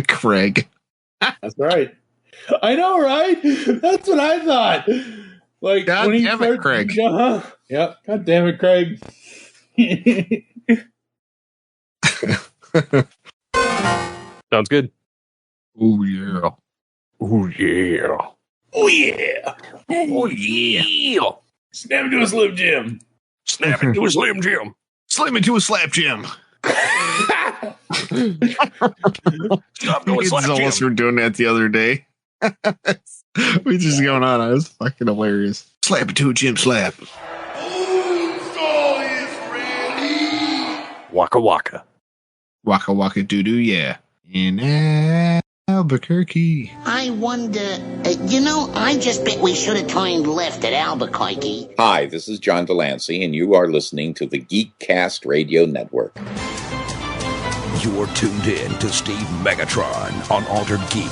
Craig. That's right. I know, right? That's what I thought. Like, God when he damn it, Craig. Yep. God damn it, Craig. Sounds good. Oh, yeah. Oh, yeah. Oh, yeah. Oh, yeah. Snap into a Slim Jim. Snap into a Slim Jim. Slam into a slap Jim. Stop doing Kids slap almost Jim. were doing that the other day. We just going on. It was fucking hilarious. Slap into a Jim slap. Waka waka. Waka waka doo doo, yeah. In Albuquerque. I wonder, I just bet we should have turned left at Albuquerque. Hi, this is John Delancey, and you are listening to the Geekcast Radio Network. You're tuned in to Steve Megatron on Altered Geek.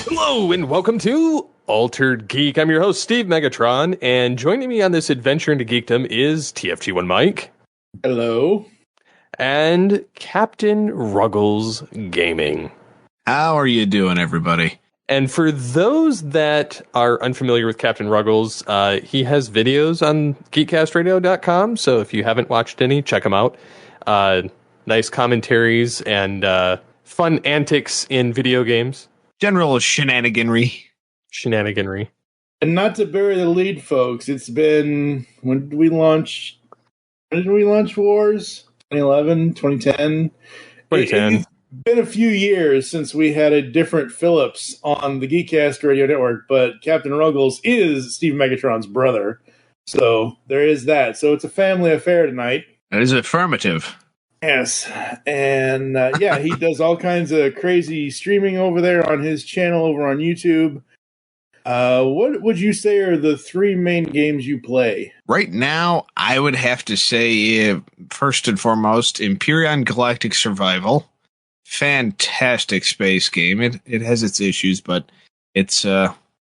Hello, and welcome to Altered Geek. I'm your host, Steve Megatron, and joining me on this adventure into geekdom is TFG1Mike. Hello. And Captain Ruggles Gaming. How are you doing, everybody? And for those that are unfamiliar with Captain Ruggles, he has videos on geekcastradio.com, so if you haven't watched any, check them out. Nice commentaries and fun antics in video games. General shenaniganry. And not to bury the lead, folks, it's been, when did we launch Wars? 2011, 2010? 2010. It's been a few years since we had a different Phillips on the Geekcast Radio Network, but Captain Ruggles is Steve Megatron's brother. So there is that. So it's a family affair tonight. That is affirmative. Yes. And he does all kinds of crazy streaming over there on his channel over on YouTube. What would you say are the three main games you play? Right now, I would have to say, first and foremost, Empyrean Galactic Survival. Fantastic space game. It has its issues, but it's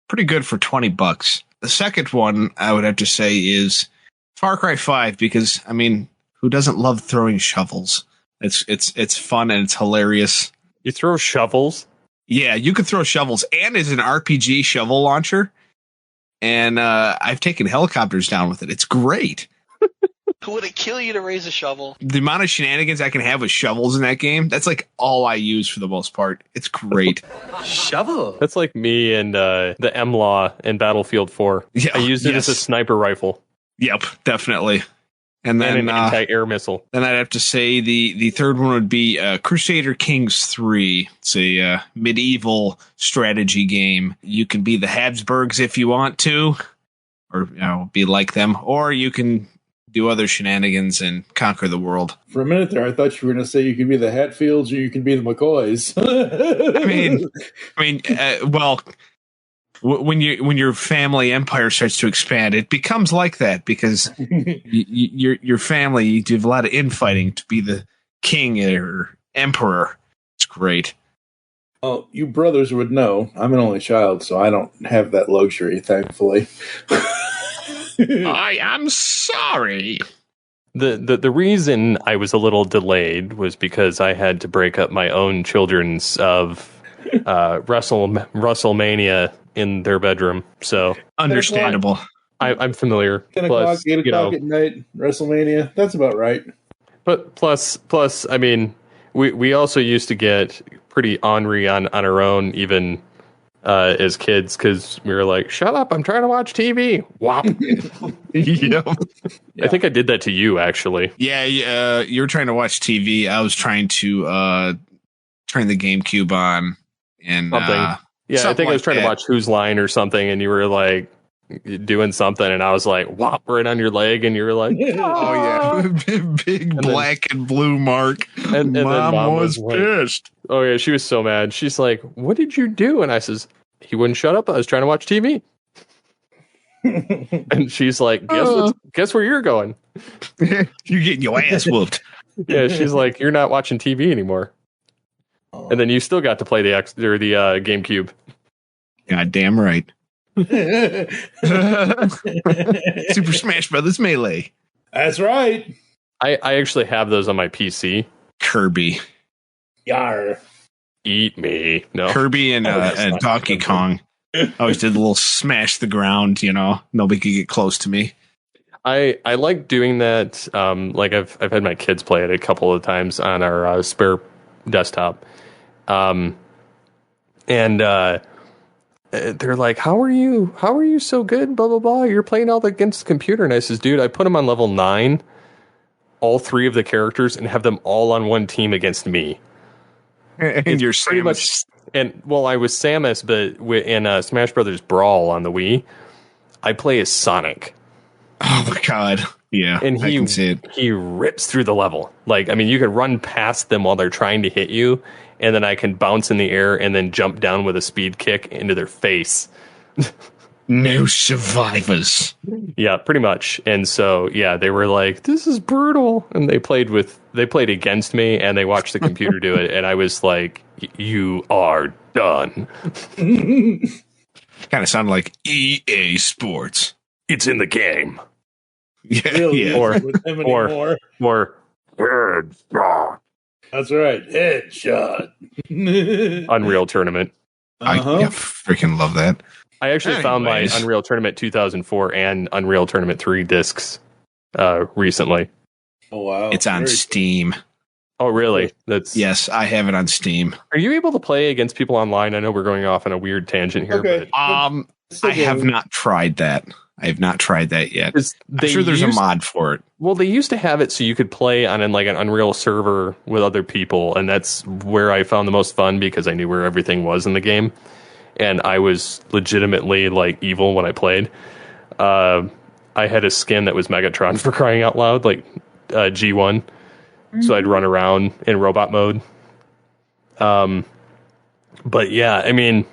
pretty good for $20. The second one I would have to say is Far Cry 5, because, I mean, who doesn't love throwing shovels? It's fun and it's hilarious. You throw shovels? Yeah, you could throw shovels, and it's an RPG shovel launcher. And I've taken helicopters down with it. It's great. Would it kill you to raise a shovel? The amount of shenanigans I can have with shovels in that game, that's like all I use for the most part. It's great. Shovel? That's like me and the M-Law in Battlefield 4. Yeah, I used it as a sniper rifle. Yep, definitely. And then an anti-air missile. Then I'd have to say the third one would be Crusader Kings 3. It's a medieval strategy game. You can be the Habsburgs if you want to, or be like them, or you can do other shenanigans and conquer the world. For a minute there, I thought you were going to say you could be the Hatfields or you can be the McCoys. Well, when your family empire starts to expand, it becomes like that because your family, you do a lot of infighting to be the king or emperor. It's great. Oh, you brothers would know. I'm an only child, so I don't have that luxury, thankfully. I am sorry. The reason I was a little delayed was because I had to break up my own children's of WrestleMania in their bedroom. So understandable. I'm familiar. 10 o'clock, 8 o'clock at night, WrestleMania. That's about right. But plus, I mean, we also used to get pretty ornery on our own, even as kids, because we were like, "Shut up! I'm trying to watch TV." Whop. Yep. I think I did that to you, actually. Yeah, you were trying to watch TV. I was trying to turn the GameCube on and something. I think I was trying to watch Who's Line or something, and you were like doing something, and I was like, whop, right on your leg, and you were like, oh yeah, big and black and blue mark. And Mom was pissed. Like, oh yeah, she was so mad. She's like, "What did you do?" And I says, "He wouldn't shut up. I was trying to watch TV." And she's like, "Guess where you're going? You're getting your ass whooped." Yeah, she's like, "You're not watching TV anymore." And then you still got to play the GameCube. God damn right. Super Smash Brothers Melee. That's right. I actually have those on my PC. Kirby. Yar. Eat me. No. Kirby and Donkey Kong. Always did a little smash the ground, nobody could get close to me. I like doing that. Like I've had my kids play it a couple of times on our spare desktop. And they're like, how are you so good? Blah, blah, blah. You're playing all against the computer. And I says, dude, I put them on level 9, all 3 of the characters, and have them all on one team against me. And you're pretty much. And well, I was Samus, but in Smash Brothers Brawl on the Wii, I play as Sonic. Oh my god. Yeah. And I can see it. He rips through the level. Like, I mean, you can run past them while they're trying to hit you, and then I can bounce in the air and then jump down with a speed kick into their face. No survivors. Yeah, pretty much. And so, yeah, they were like, this is brutal. And they played against me, and they watched the computer do it. And I was like, you are done. Kind of sounded like EA Sports. It's in the game. Yeah. Really Yeah. Or headshot. That's right. Headshot. Unreal Tournament. I freaking love that. I actually found my Unreal Tournament 2004 and Unreal Tournament 3 discs recently. Oh, wow. It's on Steam. Oh, really? Yes, I have it on Steam. Are you able to play against people online? I know we're going off on a weird tangent here. Okay. But I have not tried that. I have not tried that yet. I'm sure there's a mod for it. Well, they used to have it so you could play on an Unreal server with other people, and that's where I found the most fun because I knew where everything was in the game, and I was legitimately like evil when I played. I had a skin that was Megatron, for crying out loud, like G1, so I'd run around in robot mode. But yeah, I mean,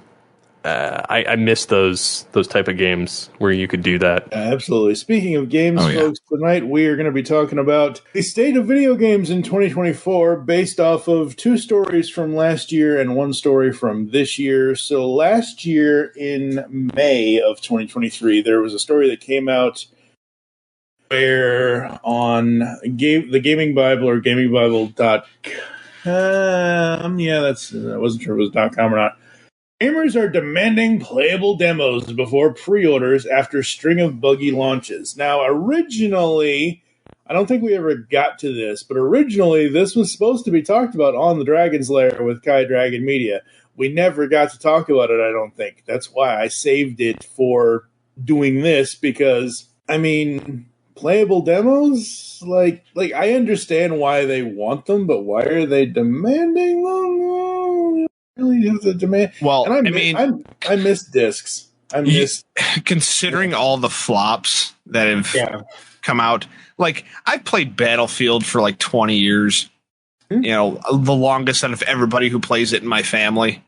I miss those type of games where you could do that. Absolutely. Speaking of games, folks, tonight we are going to be talking about the state of video games in 2024 based off of 2 stories from last year and 1 story from this year. So last year in May of 2023, there was a story that came out where on the Gaming Bible or gamingbible.com, I wasn't sure if it was .com or not. Gamers are demanding playable demos before pre-orders after string of buggy launches. Now, originally, I don't think we ever got to this, but originally this was supposed to be talked about on the Dragon's Lair with Kai Dragon Media. We never got to talk about it, I don't think. That's why I saved it for doing this, because, I mean, playable demos? Like I understand why they want them, but why are they demanding them? Really have to demand. Well, and I miss discs. I miss considering all the flops that have come out. Like, I've played Battlefield for like 20 years. The longest out of everybody who plays it in my family.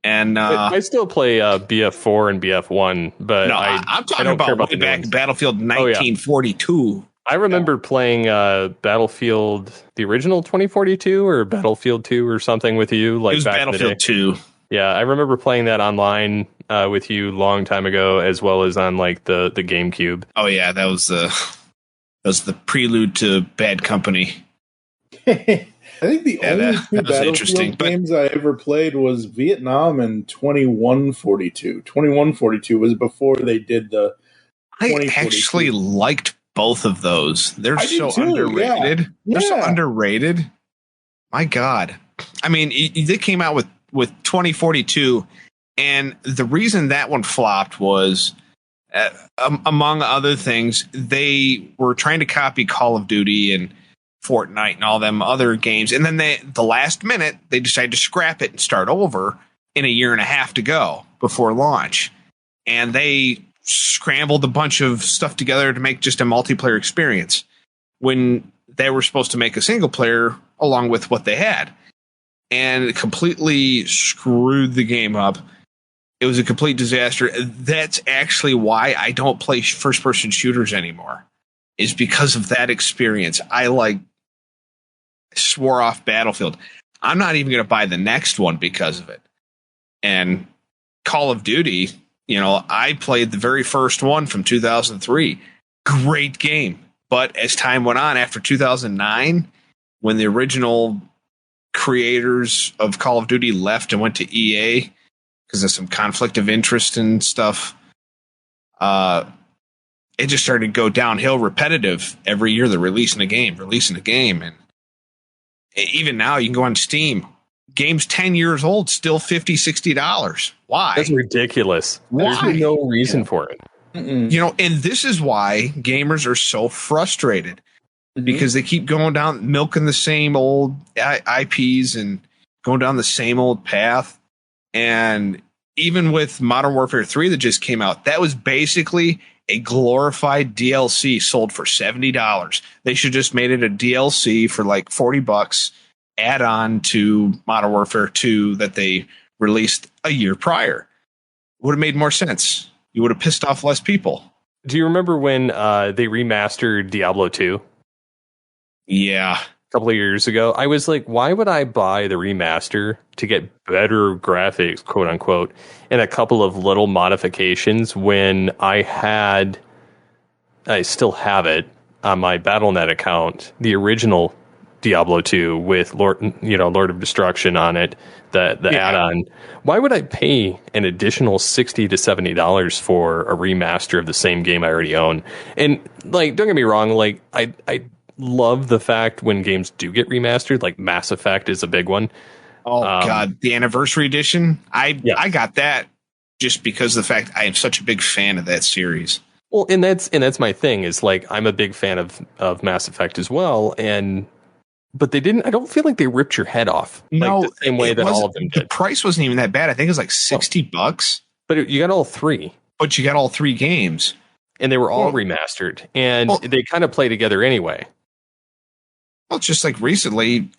And I still play BF4 and BF1, but no, I'm talking about way back Battlefield 1942. I remember playing Battlefield, the original 2042, or Battlefield 2 or something with you. Like, it was back Battlefield in the day. 2. Yeah, I remember playing that online with you long time ago, as well as on like the GameCube. Oh yeah, that was the prelude to Bad Company. I think the only 2 Battlefield games I ever played was Vietnam and 2142. 2142 was before they did the 2042. I actually liked both of those. They're so underrated. Yeah. They're so underrated. My God. I mean, they came out with 2042, and the reason that one flopped was, among other things, they were trying to copy Call of Duty and Fortnite and all them other games, and then the last minute, they decided to scrap it and start over in a year and a half to go before launch. And they scrambled a bunch of stuff together to make just a multiplayer experience when they were supposed to make a single player along with what they had, and it completely screwed the game up. It was a complete disaster. That's actually why I don't play first person shooters anymore, is because of that experience. I swore off Battlefield. I'm not even going to buy the next one because of it. And Call of Duty, I played the very first one from 2003. Great game. But as time went on, after 2009, when the original creators of Call of Duty left and went to EA because of some conflict of interest and stuff, it just started to go downhill repetitive. Every year they're releasing a game. And even now you can go on Steam. Game's 10 years old, still $50, $60. Why? That's ridiculous. Why? There's no reason for it. And this is why gamers are so frustrated because they keep going down, milking the same old IPs and going down the same old path. And even with Modern Warfare 3 that just came out, that was basically a glorified DLC sold for $70. They should just made it a DLC for like $40, add on to Modern Warfare 2 that they released a year prior. Would have made more sense. You would have pissed off less people. Do you remember when they remastered Diablo 2? Yeah. A couple of years ago. I was like, why would I buy the remaster to get better graphics, quote unquote, and a couple of little modifications when I still have it on my Battle.net account, the original Diablo 2 with Lord of Destruction on it, the add-on. Why would I pay an additional $60 to $70 for a remaster of the same game I already own? And like, don't get me wrong, like I love the fact when games do get remastered, like Mass Effect is a big one. Oh God, the Anniversary Edition. I got that just because of the fact I am such a big fan of that series. Well, and that's my thing is like I'm a big fan of Mass Effect as well, but they didn't. I don't feel like they ripped your head off the same way that all of them did. The price wasn't even that bad. I think it was like $60. But you got all three. But you got all three games, and they were all remastered, and they kind of play together anyway. Well, just like recently,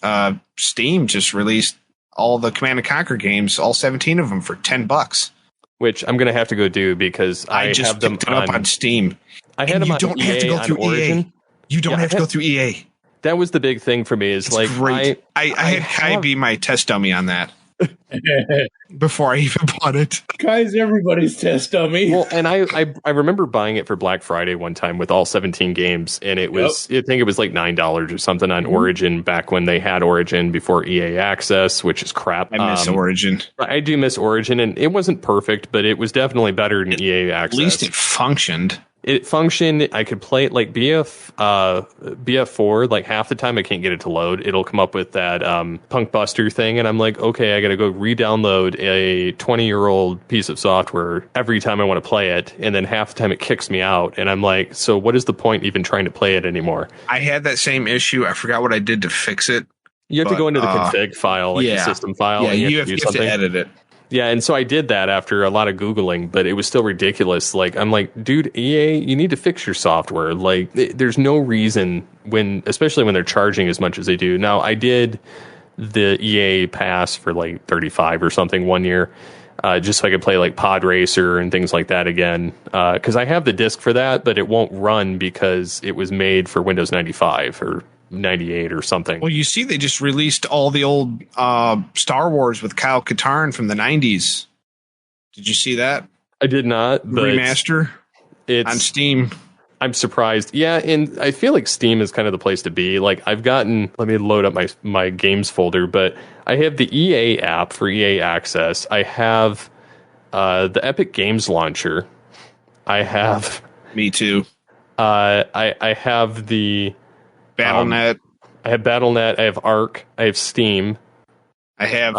Steam just released all the Command & Conquer games, all 17 of them for $10. Which I'm going to have to go do because I just have them picked it up on Steam. I had them on EA, have to go through Origin. EA. You don't have to go through EA. That was the big thing for me. Is like great. I had Kai be my test dummy on that before I even bought it. Kai's everybody's test dummy. Well, and I remember buying it for Black Friday one time with all 17 games, and it was I think it was like $9 or something on Origin back when they had Origin before EA Access, which is crap. I miss Origin. I do miss Origin, and it wasn't perfect, but it was definitely better than EA Access. At least it functioned. It functioned. I could play it like BF4. Like half the time I can't get it to load. It'll come up with that Punk Buster thing, and I'm like, okay, I got to go re-download a 20-year-old piece of software every time I want to play it, and then half the time it kicks me out, and I'm like, so what is the point even trying to play it anymore? I had that same issue. I forgot what I did to fix it. You have to go into the config file, like the system file. Yeah, and you have to edit it. Yeah, and so I did that after a lot of Googling, but it was still ridiculous. Like, I'm like, dude, EA, you need to fix your software. Like, there's no reason especially when they're charging as much as they do. Now, I did the EA pass for like $35 or something one year, just so I could play like Pod Racer and things like that again. Because I have the disc for that, but it won't run because it was made for Windows 95 or 98 or something. Well, you see, they just released all the old Star Wars with Kyle Katarn from the 90s. Did you see that? I did not. But remaster on Steam. I'm surprised. Yeah, and I feel like Steam is kind of the place to be. Like, I've gotten, let me load up my games folder, but I have the EA app for EA Access. I have the Epic Games Launcher. I have... Me too. I have the... Battle.net. I have Battle.net. I have Arc. I have Steam. I have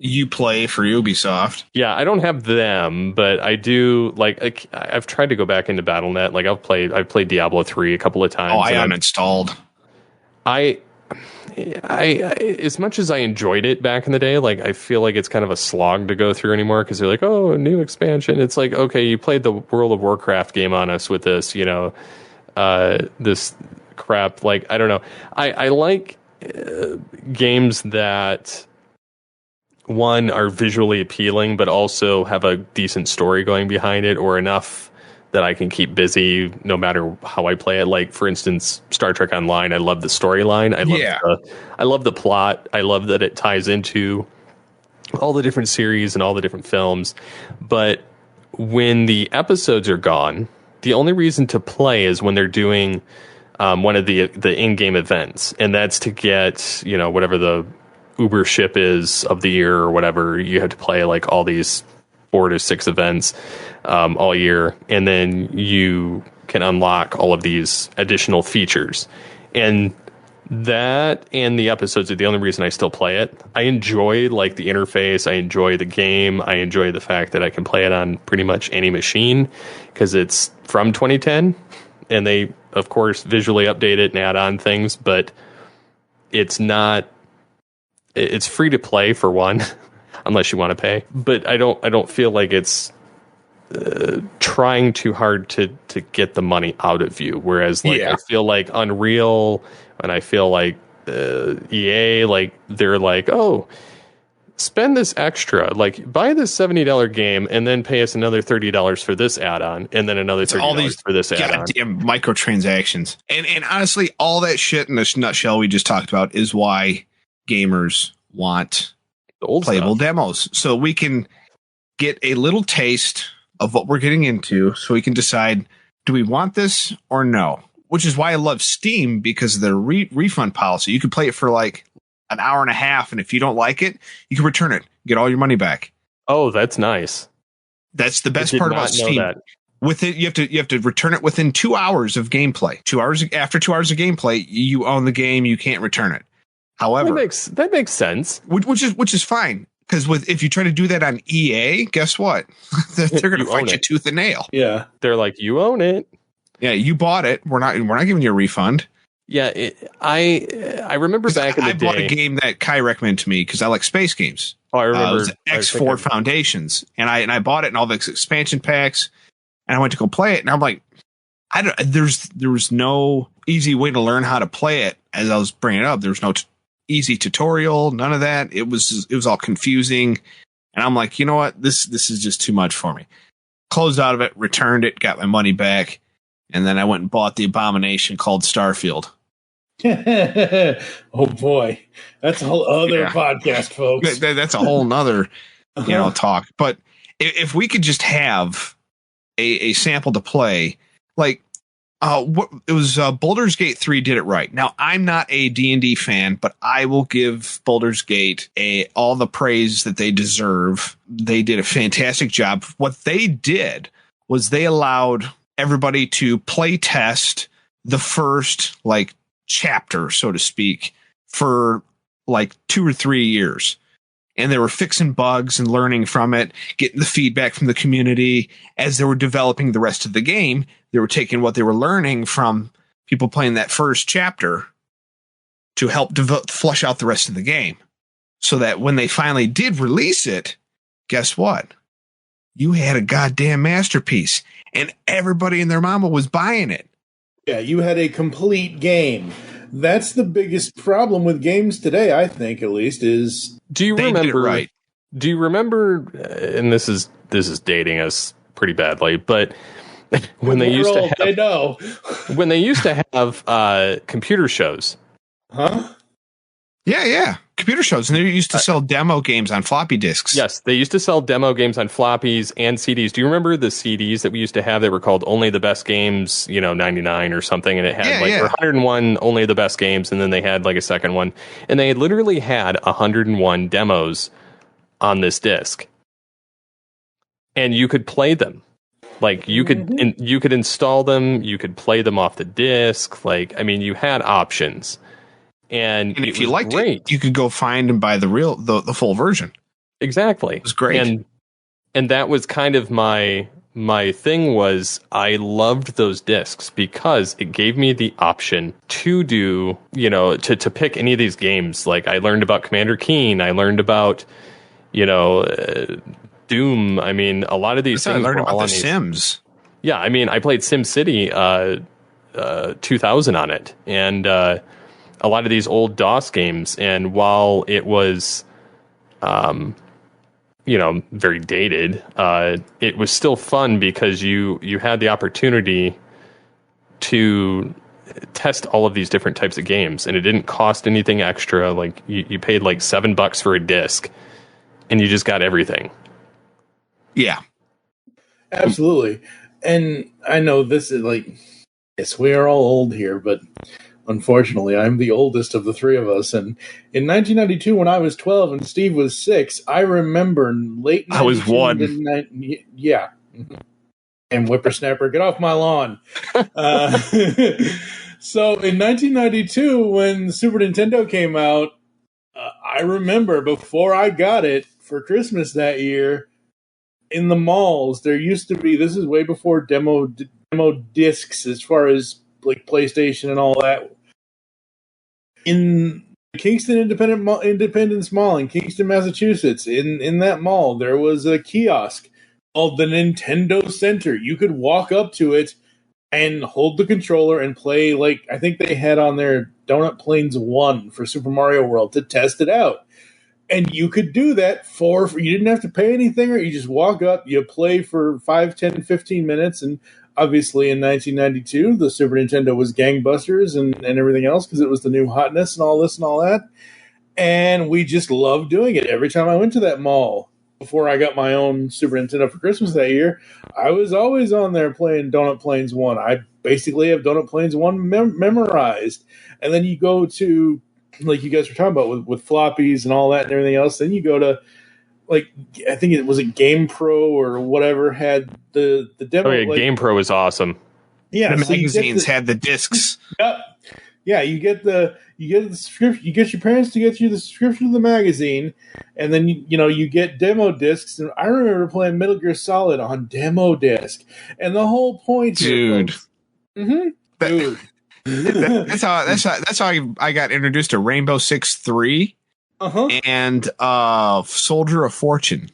Uplay for Ubisoft. Yeah, I don't have them, but I do. Like I've tried to go back into Battle.net. Like I've played Diablo 3 a couple of times. Oh, I uninstalled. I as much as I enjoyed it back in the day, like I feel like it's kind of a slog to go through anymore because they're like, oh, a new expansion. It's like, okay, you played the World of Warcraft game on us with this, this crap. Like, I don't know. I like games that one are visually appealing but also have a decent story going behind it, or enough that I can keep busy no matter how I play it. Like, for instance, Star Trek Online, I love the storyline. I love the plot. I love that it ties into all the different series and all the different films. But when the episodes are gone, the only reason to play is when they're doing one of the in-game events, and that's to get, you know, whatever the Uber ship is of the year or whatever. You have to play like all these 4 to 6 events all year, and then you can unlock all of these additional features. And that and the episodes are the only reason I still play it. I enjoy like the interface. I enjoy the game. I enjoy the fact that I can play it on pretty much any machine because it's from 2010, and they of course visually update it and add on things, but it's free to play for one, unless you want to pay. But I don't feel like it's trying too hard to get the money out of you. Whereas like I feel like Unreal and I feel like EA, like they're like, oh, spend this extra, like buy this $70 game and then pay us another $30 for this add-on and then another $30 for this add-on. Goddamn microtransactions. And honestly, all that shit in this nutshell we just talked about is why gamers want the old playable stuff. demos. So we can get a little taste of what we're getting into so we can decide, do we want this or no? Which is why I love Steam, because of their refund policy. You can play it for like an hour and a half, and if you don't like it, you can return it, get all your money back. Oh, that's nice. That's the best part about Steam. With it, you have to return it within 2 hours of gameplay. After 2 hours of gameplay, you own the game. You can't return it. However, that makes sense. Which is fine, because if you try to do that on EA, guess what? They're going to fight you tooth and nail. Yeah, they're like, you own it. Yeah, you bought it. We're not giving you a refund. Yeah, I remember back in the day. I bought a game that Kai recommended to me because I like space games. Oh, I remember. It was X4 Foundations, and I bought it and all the expansion packs, and I went to go play it, and I'm like, there was no easy way to learn how to play it. As I was bringing it up, there was no easy tutorial, none of that. It was all confusing, and I'm like, you know what, this is just too much for me. Closed out of it, returned it, got my money back. And then I went and bought the abomination called Starfield. Oh boy, that's a whole other podcast, folks. That's a whole nother, talk. But if we could just have a sample to play, like it was Baldur's Gate 3 did it right. Now I'm not a D&D fan, but I will give Baldur's Gate all the praise that they deserve. They did a fantastic job. What they did was they allowed everybody to play test the first chapter, so to speak, for 2 or 3 years. And they were fixing bugs and learning from it, getting the feedback from the community. As they were developing the rest of the game, they were taking what they were learning from people playing that first chapter to help flush out the rest of the game. So that when they finally did release it, guess what? You had a goddamn masterpiece. And everybody and their mama was buying it. Yeah, you had a complete game. That's the biggest problem with games today, I think, at least, is do you remember? And this is dating us pretty badly, but when they used to have computer shows, huh? Yeah. Computer shows, and they used to sell demo games on floppy disks. Yes, they used to sell demo games on floppies and CDs. Do you remember the CDs that we used to have that were called Only the Best Games, 99 or something, and it had 101 Only the Best Games, and then they had a second one, and they literally had 101 demos on this disc, and you could play them. You could install them, you could play them off the disc. You had options. And if you liked it, you could go find and buy the full version. Exactly. It was great. And that was kind of my thing was I loved those discs because it gave me the option to do, to pick any of these games. I learned about Commander Keen. I learned about, Doom. A lot of these things. I learned about The Sims. Yeah. I played SimCity 2000 on it. And, a lot of these old DOS games, and while it was very dated, it was still fun because you had the opportunity to test all of these different types of games, and it didn't cost anything extra. Like you paid like $7 for a disc, and you just got everything. Yeah, absolutely. And I know this is like, yes, we are all old here, but unfortunately, I'm the oldest of the three of us. And in 1992, when I was 12 and Steve was 6, I remember late. I was 1. Yeah. And whippersnapper, get off my lawn. So in 1992, when the Super Nintendo came out, I remember before I got it for Christmas that year, in the malls, there used to be, this is way before demo discs as far as like PlayStation and all that. In Kingston Independence Mall in Kingston, Massachusetts, in that mall, there was a kiosk called the Nintendo Center. You could walk up to it and hold the controller and play, like, I think they had on there Donut Plains 1 for Super Mario World to test it out. And you could do that for you didn't have to pay anything, or you just walk up, you play for 5, 10, 15 minutes, and obviously in 1992, the Super Nintendo was gangbusters and everything else because it was the new hotness and all this and all that. And we just loved doing it. Every time I went to that mall, before I got my own Super Nintendo for Christmas that year, I was always on there playing Donut Plains 1. I basically have Donut Plains 1 memorized. And then you go to, like you guys were talking about with floppies and all that and everything else, then you go to, like, I think it was a Game Pro or whatever had the demo. Oh, yeah, like, Game Pro is awesome. Yeah, the magazines had the discs. Yep. Yeah, you get the subscription. You get your parents to get you the subscription to the magazine, and then you get demo discs. And I remember playing Metal Gear Solid on demo disc, and the whole point, dude. Dude. That's how I got introduced to Rainbow Six 3 and Soldier of Fortune.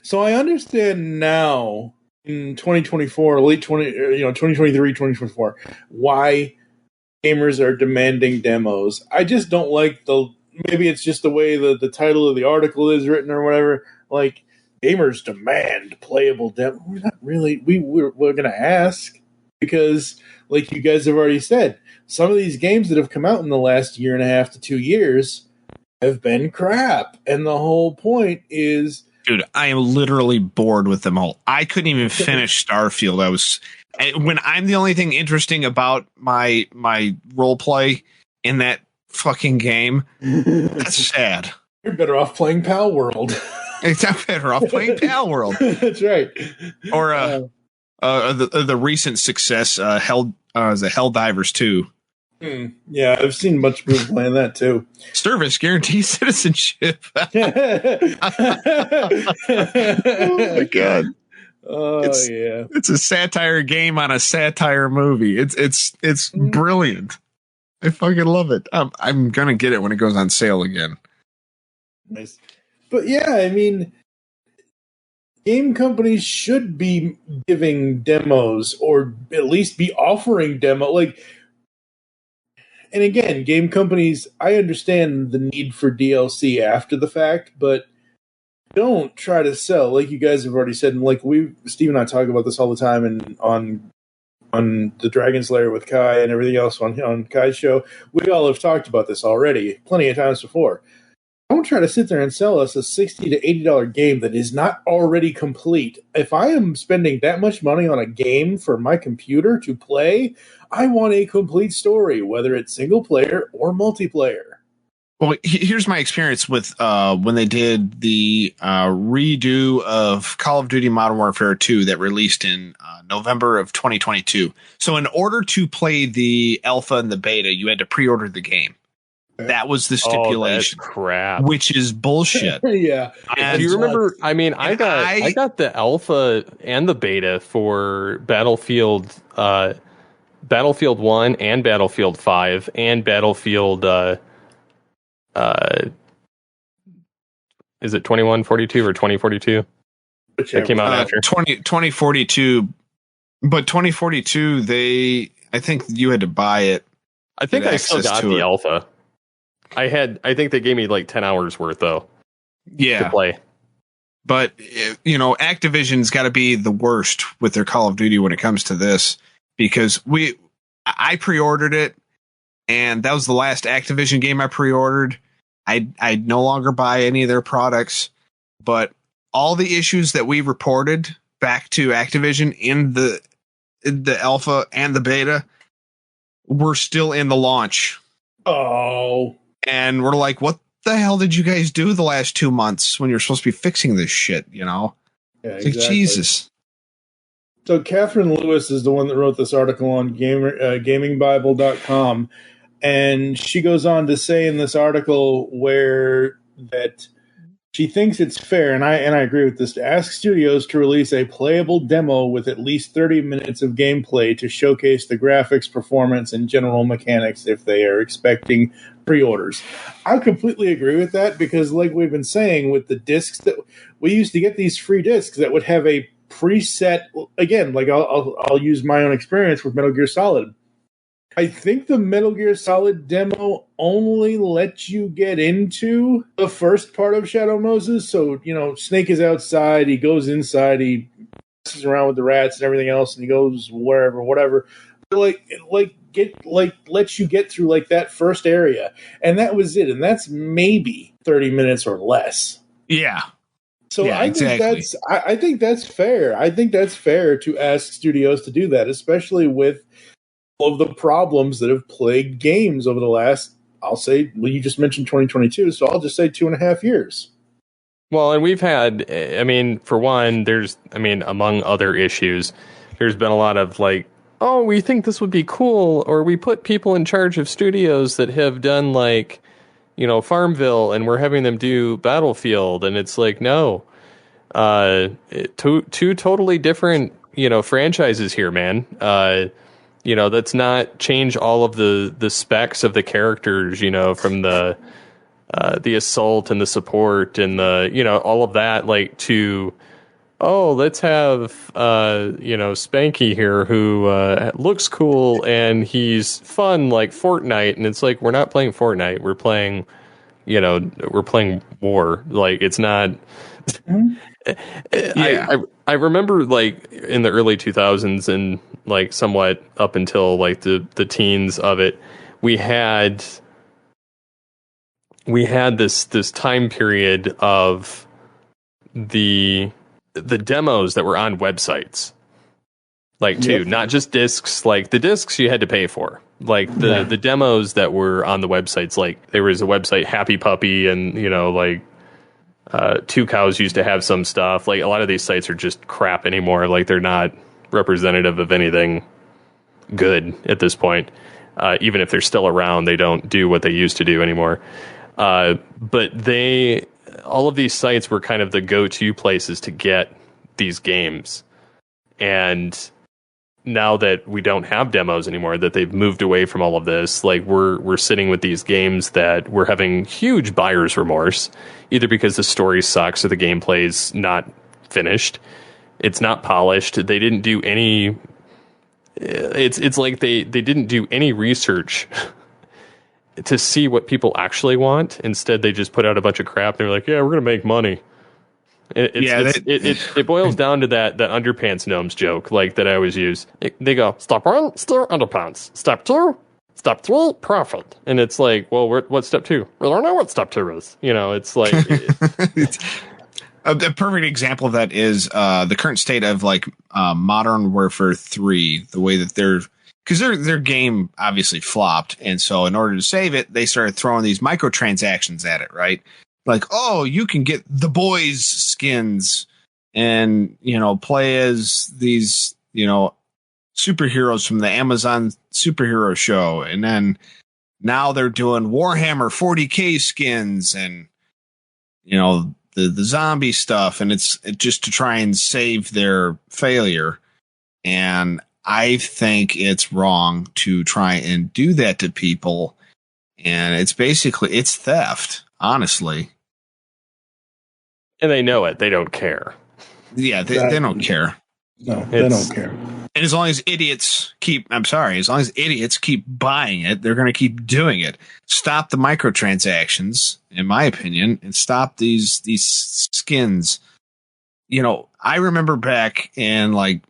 So I understand now in 2024, late 2023, 2024, why gamers are demanding demos. I just don't like maybe it's just the way the title of the article is written or whatever. Like, gamers demand playable demo. We're not really, we're going to ask because, like you guys have already said, some of these games that have come out in the last year and a half to 2 years have been crap. And the whole point is, dude, I am literally bored with them all. I couldn't even finish Starfield. When I'm the only thing interesting about my role play in that fucking game, that's sad. You're better off playing Pal World. I'm better off playing Pal World. That's right. Or the recent success, Helldivers 2. Yeah, I've seen a bunch of people playing that too. Service guarantees citizenship. Oh my god. It's a satire game on a satire movie. It's brilliant. I fucking love it. I'm gonna get it when it goes on sale again. Nice. But yeah, I mean, game companies should be giving demos, or at least be offering demo. Like, and again, game companies, I understand the need for DLC after the fact, but don't try to sell, like you guys have already said, and like Steve and I talk about this all the time, and on the Dragon's Lair with Kai and everything else on Kai's show, we all have talked about this already plenty of times before. Don't try to sit there and sell us a $60 to $80 game that is not already complete. If I am spending that much money on a game for my computer to play, I want a complete story, whether it's single player or multiplayer. Well, here's my experience with when they did the redo of Call of Duty Modern Warfare 2 that released in November of 2022. So in order to play the alpha and the beta, you had to pre-order the game. That was the stipulation. That's crap. Which is bullshit. Yeah. Do you remember? I mean, I got the alpha and the beta for Battlefield 1 and Battlefield 5 and Battlefield. Is it 2142 or 2042? It came out after 2042, but 2042 I think you had to buy it. I think I still got the alpha. I think they gave me like 10 hours worth though. Yeah. To play. But, Activision's got to be the worst with their Call of Duty when it comes to this, because I pre-ordered it, and that was the last Activision game I pre-ordered. I no longer buy any of their products, but all the issues that we reported back to Activision in the alpha and the beta were still in the launch. Oh. And we're like, what the hell did you guys do the last 2 months when you're supposed to be fixing this shit, Yeah, exactly. Like, Jesus. So Catherine Lewis is the one that wrote this article on gamingbible.com, and she goes on to say in this article that she thinks it's fair, and I agree with this, to ask studios to release a playable demo with at least 30 minutes of gameplay to showcase the graphics, performance, and general mechanics if they are expecting pre-orders. I completely agree with that, because like we've been saying with the discs, that we used to get these free discs that would have a preset, again, like I'll use my own experience with Metal Gear Solid. I think the Metal Gear Solid demo only lets you get into the first part of Shadow Moses. So, Snake is outside, he goes inside, he messes around with the rats and everything else, and he goes wherever, whatever. But lets you get through like that first area. And that was it. And that's maybe 30 minutes or less. Yeah. So yeah, I think I think that's fair. I think that's fair to ask studios to do that, especially with all of the problems that have plagued games over the last, I'll say, you just mentioned 2022, so I'll just say 2.5 years. Well, and we've had, for one, among other issues, there's been a lot of like, oh, we think this would be cool, or we put people in charge of studios that have done like, Farmville, and we're having them do Battlefield, and it's like, no, two totally different, franchises here, man. That's not change all of the specs of the characters, from the assault and the support and the, all of that, like, to, oh, let's have, Spanky here who looks cool and he's fun like Fortnite. And it's like, we're not playing Fortnite. We're playing, we're playing war. Like, it's not... Yeah. I remember like in the early 2000s and like somewhat up until like the teens of it, we had this time period of the demos that were on websites, like not just discs. Like the discs you had to pay for, like the demos that were on the websites. Like there was a website, Happy Puppy, and Two Cows used to have some stuff. Like a lot of these sites are just crap anymore. Like they're not representative of anything good at this point. Even if they're still around, they don't do what they used to do anymore. But all of these sites were kind of the go-to places to get these games. And now that we don't have demos anymore, that they've moved away from all of this, like we're sitting with these games that we're having huge buyer's remorse, either because the story sucks or the gameplay's not finished, it's not polished, they didn't do any. It's like they didn't do any research to see what people actually want. Instead, they just put out a bunch of crap. They're like, yeah, we're gonna make money. It boils down to that underpants gnomes joke, like that I always use. They go, step 1, steal underpants. Step 2, step 3, profit. And it's like, well, what's step 2? Well, I don't know what step 2 is. It's like a perfect example of that is the current state of like Modern Warfare 3. The way that because their game obviously flopped, and so in order to save it, they started throwing these microtransactions at it, right? Like, oh, you can get the boys skins and, play as these, superheroes from the Amazon superhero show. And then now they're doing Warhammer 40K skins and, the zombie stuff. And it's just to try and save their failure. And I think it's wrong to try and do that to people. And it's theft, honestly. And they know it. They don't care. Yeah, they don't care. No, they don't care. And as long as idiots keep buying it, they're going to keep doing it. Stop the microtransactions, in my opinion, and stop these skins. I remember back in like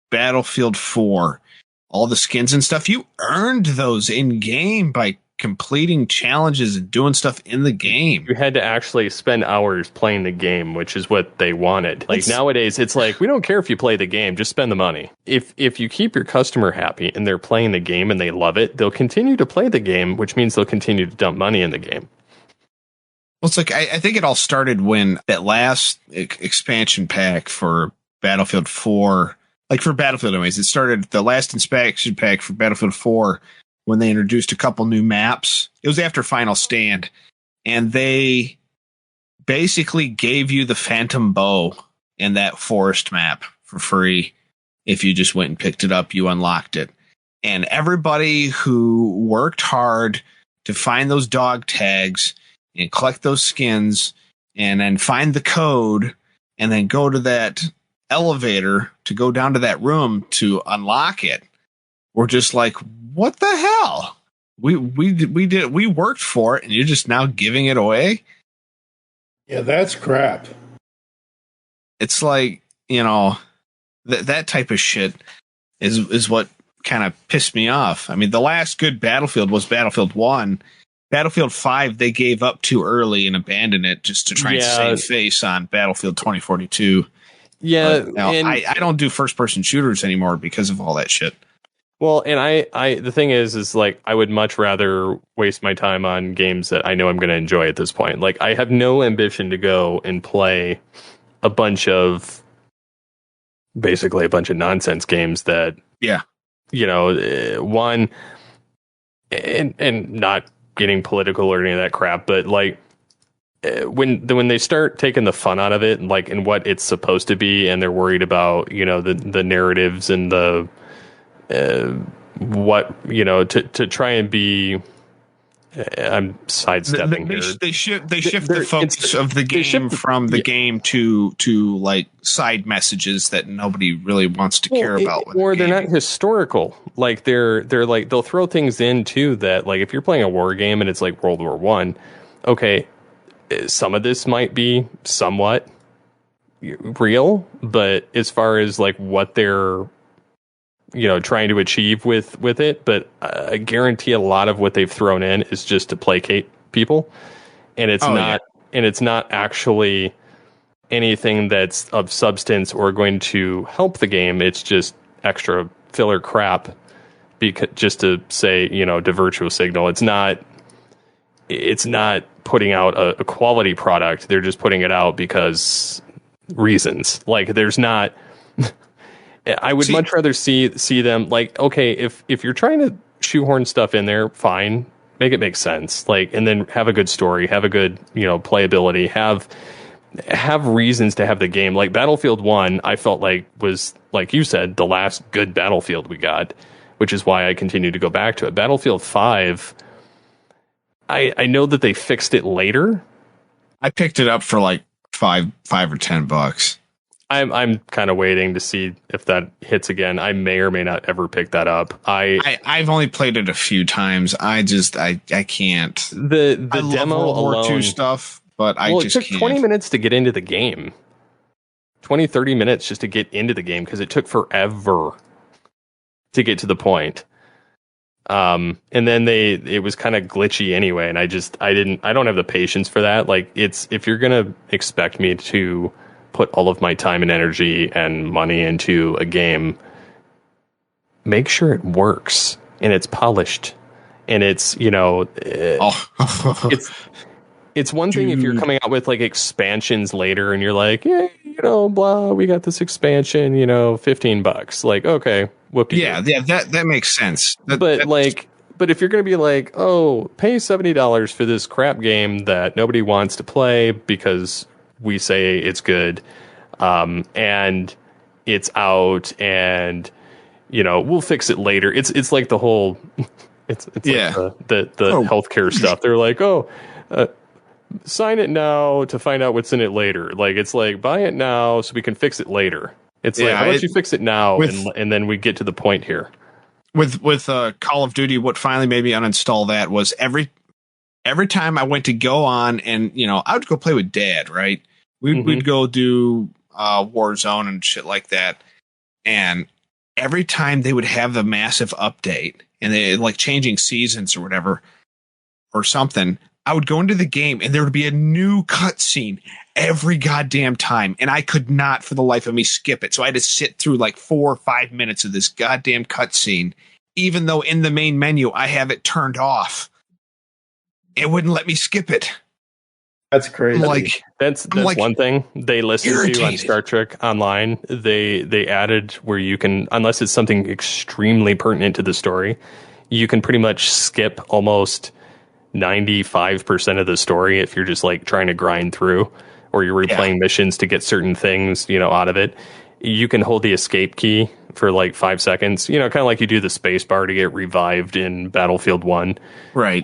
Battlefield 4, all the skins and stuff, you earned those in game by completing challenges and doing stuff in the game. You had to actually spend hours playing the game, which is what they wanted. Like nowadays, it's like, we don't care if you play the game, just spend the money. If you keep your customer happy and they're playing the game and they love it, they'll continue to play the game, which means they'll continue to dump money in the game. Well, it's like, I think it all started when that last expansion pack for Battlefield 4, like for Battlefield anyways, it started the last expansion pack for Battlefield 4 when they introduced a couple new maps. It was after Final Stand, and they basically gave you the Phantom Bow in that forest map for free. If you just went and picked it up, you unlocked it. And everybody who worked hard to find those dog tags and collect those skins and then find the code and then go to that elevator to go down to that room to unlock it, we're just like, what the hell? We worked for it and you're just now giving it away? Yeah, that's crap. It's like, that type of shit is what kind of pissed me off. I mean, the last good Battlefield was Battlefield 1. Battlefield 5, they gave up too early and abandoned it just to try and save face on Battlefield 2042. Yeah. I don't do first-person shooters anymore because of all that shit. Well, and I the thing is like, I would much rather waste my time on games that I know I'm going to enjoy at this point. Like, I have no ambition to go and play basically a bunch of nonsense games that, one, and not getting political or any of that crap, but like, when they start taking the fun out of it, like in what it's supposed to be, and they're worried about, the narratives and the to try and be. I'm sidestepping here. They shift the focus of the game from the game to like side messages that nobody really wants to care about. Or they're not historical. Like they're like, they'll throw things in too that, like, if you're playing a war game and it's like World War I, okay, some of this might be somewhat real, but as far as like what they're trying to achieve with it, but I guarantee a lot of what they've thrown in is just to placate people, and it's not actually anything that's of substance or going to help the game. It's just extra filler crap, because just to say, to virtue signal. It's not putting out a quality product. They're just putting it out because reasons. Like, there's not. I would much rather see them, like, okay, if you're trying to shoehorn stuff in there, fine, make it make sense, like, and then have a good story, have a good playability, have reasons to have the game. Like Battlefield 1, I felt like was, like you said, the last good Battlefield we got, which is why I continue to go back to it. Battlefield 5, I know that they fixed it later. I picked it up for like $5 or $10. I'm kind of waiting to see if that hits again. I may or may not ever pick that up. I've only played it a few times. I can't. The I demo love World War alone, II stuff, but it took 20 minutes to get into the game. 20-30 minutes just to get into the game, because it took forever to get to the point. And then it was kind of glitchy anyway, and I don't have the patience for that. Like, if you're gonna expect me to put all of my time and energy and money into a game, make sure it works and it's polished and it's it's one thing if you're coming out with like expansions later and you're like, blah, we got this expansion, $15. Like, okay, whoopee. Yeah, that makes sense. But if you're going to be like, oh, pay $70 for this crap game that nobody wants to play because we say it's good, and it's out, and we'll fix it later. It's like the whole it's like the healthcare stuff. They're like, sign it now to find out what's in it later. Like, it's like, buy it now so we can fix it later. It's like, how about you fix it now, and then we get to the point here. With Call of Duty, what finally made me uninstall that was every time I went to go on, and I would go play with Dad, right? We'd go do Warzone and shit like that. And every time they would have the massive update and they like changing seasons or whatever or something, I would go into the game and there would be a new cutscene every goddamn time. And I could not for the life of me skip it. So I had to sit through like 4 or 5 minutes of this goddamn cutscene, even though in the main menu I have it turned off. It wouldn't let me skip it. That's crazy. That's one thing they listened to on Star Trek Online. They added where you can, unless it's something extremely pertinent to the story, you can pretty much skip almost 95% of the story if you're just like trying to grind through, or you're replaying missions to get certain things, out of it. You can hold the escape key for like 5 seconds, kind of like you do the space bar to get revived in Battlefield 1. Right.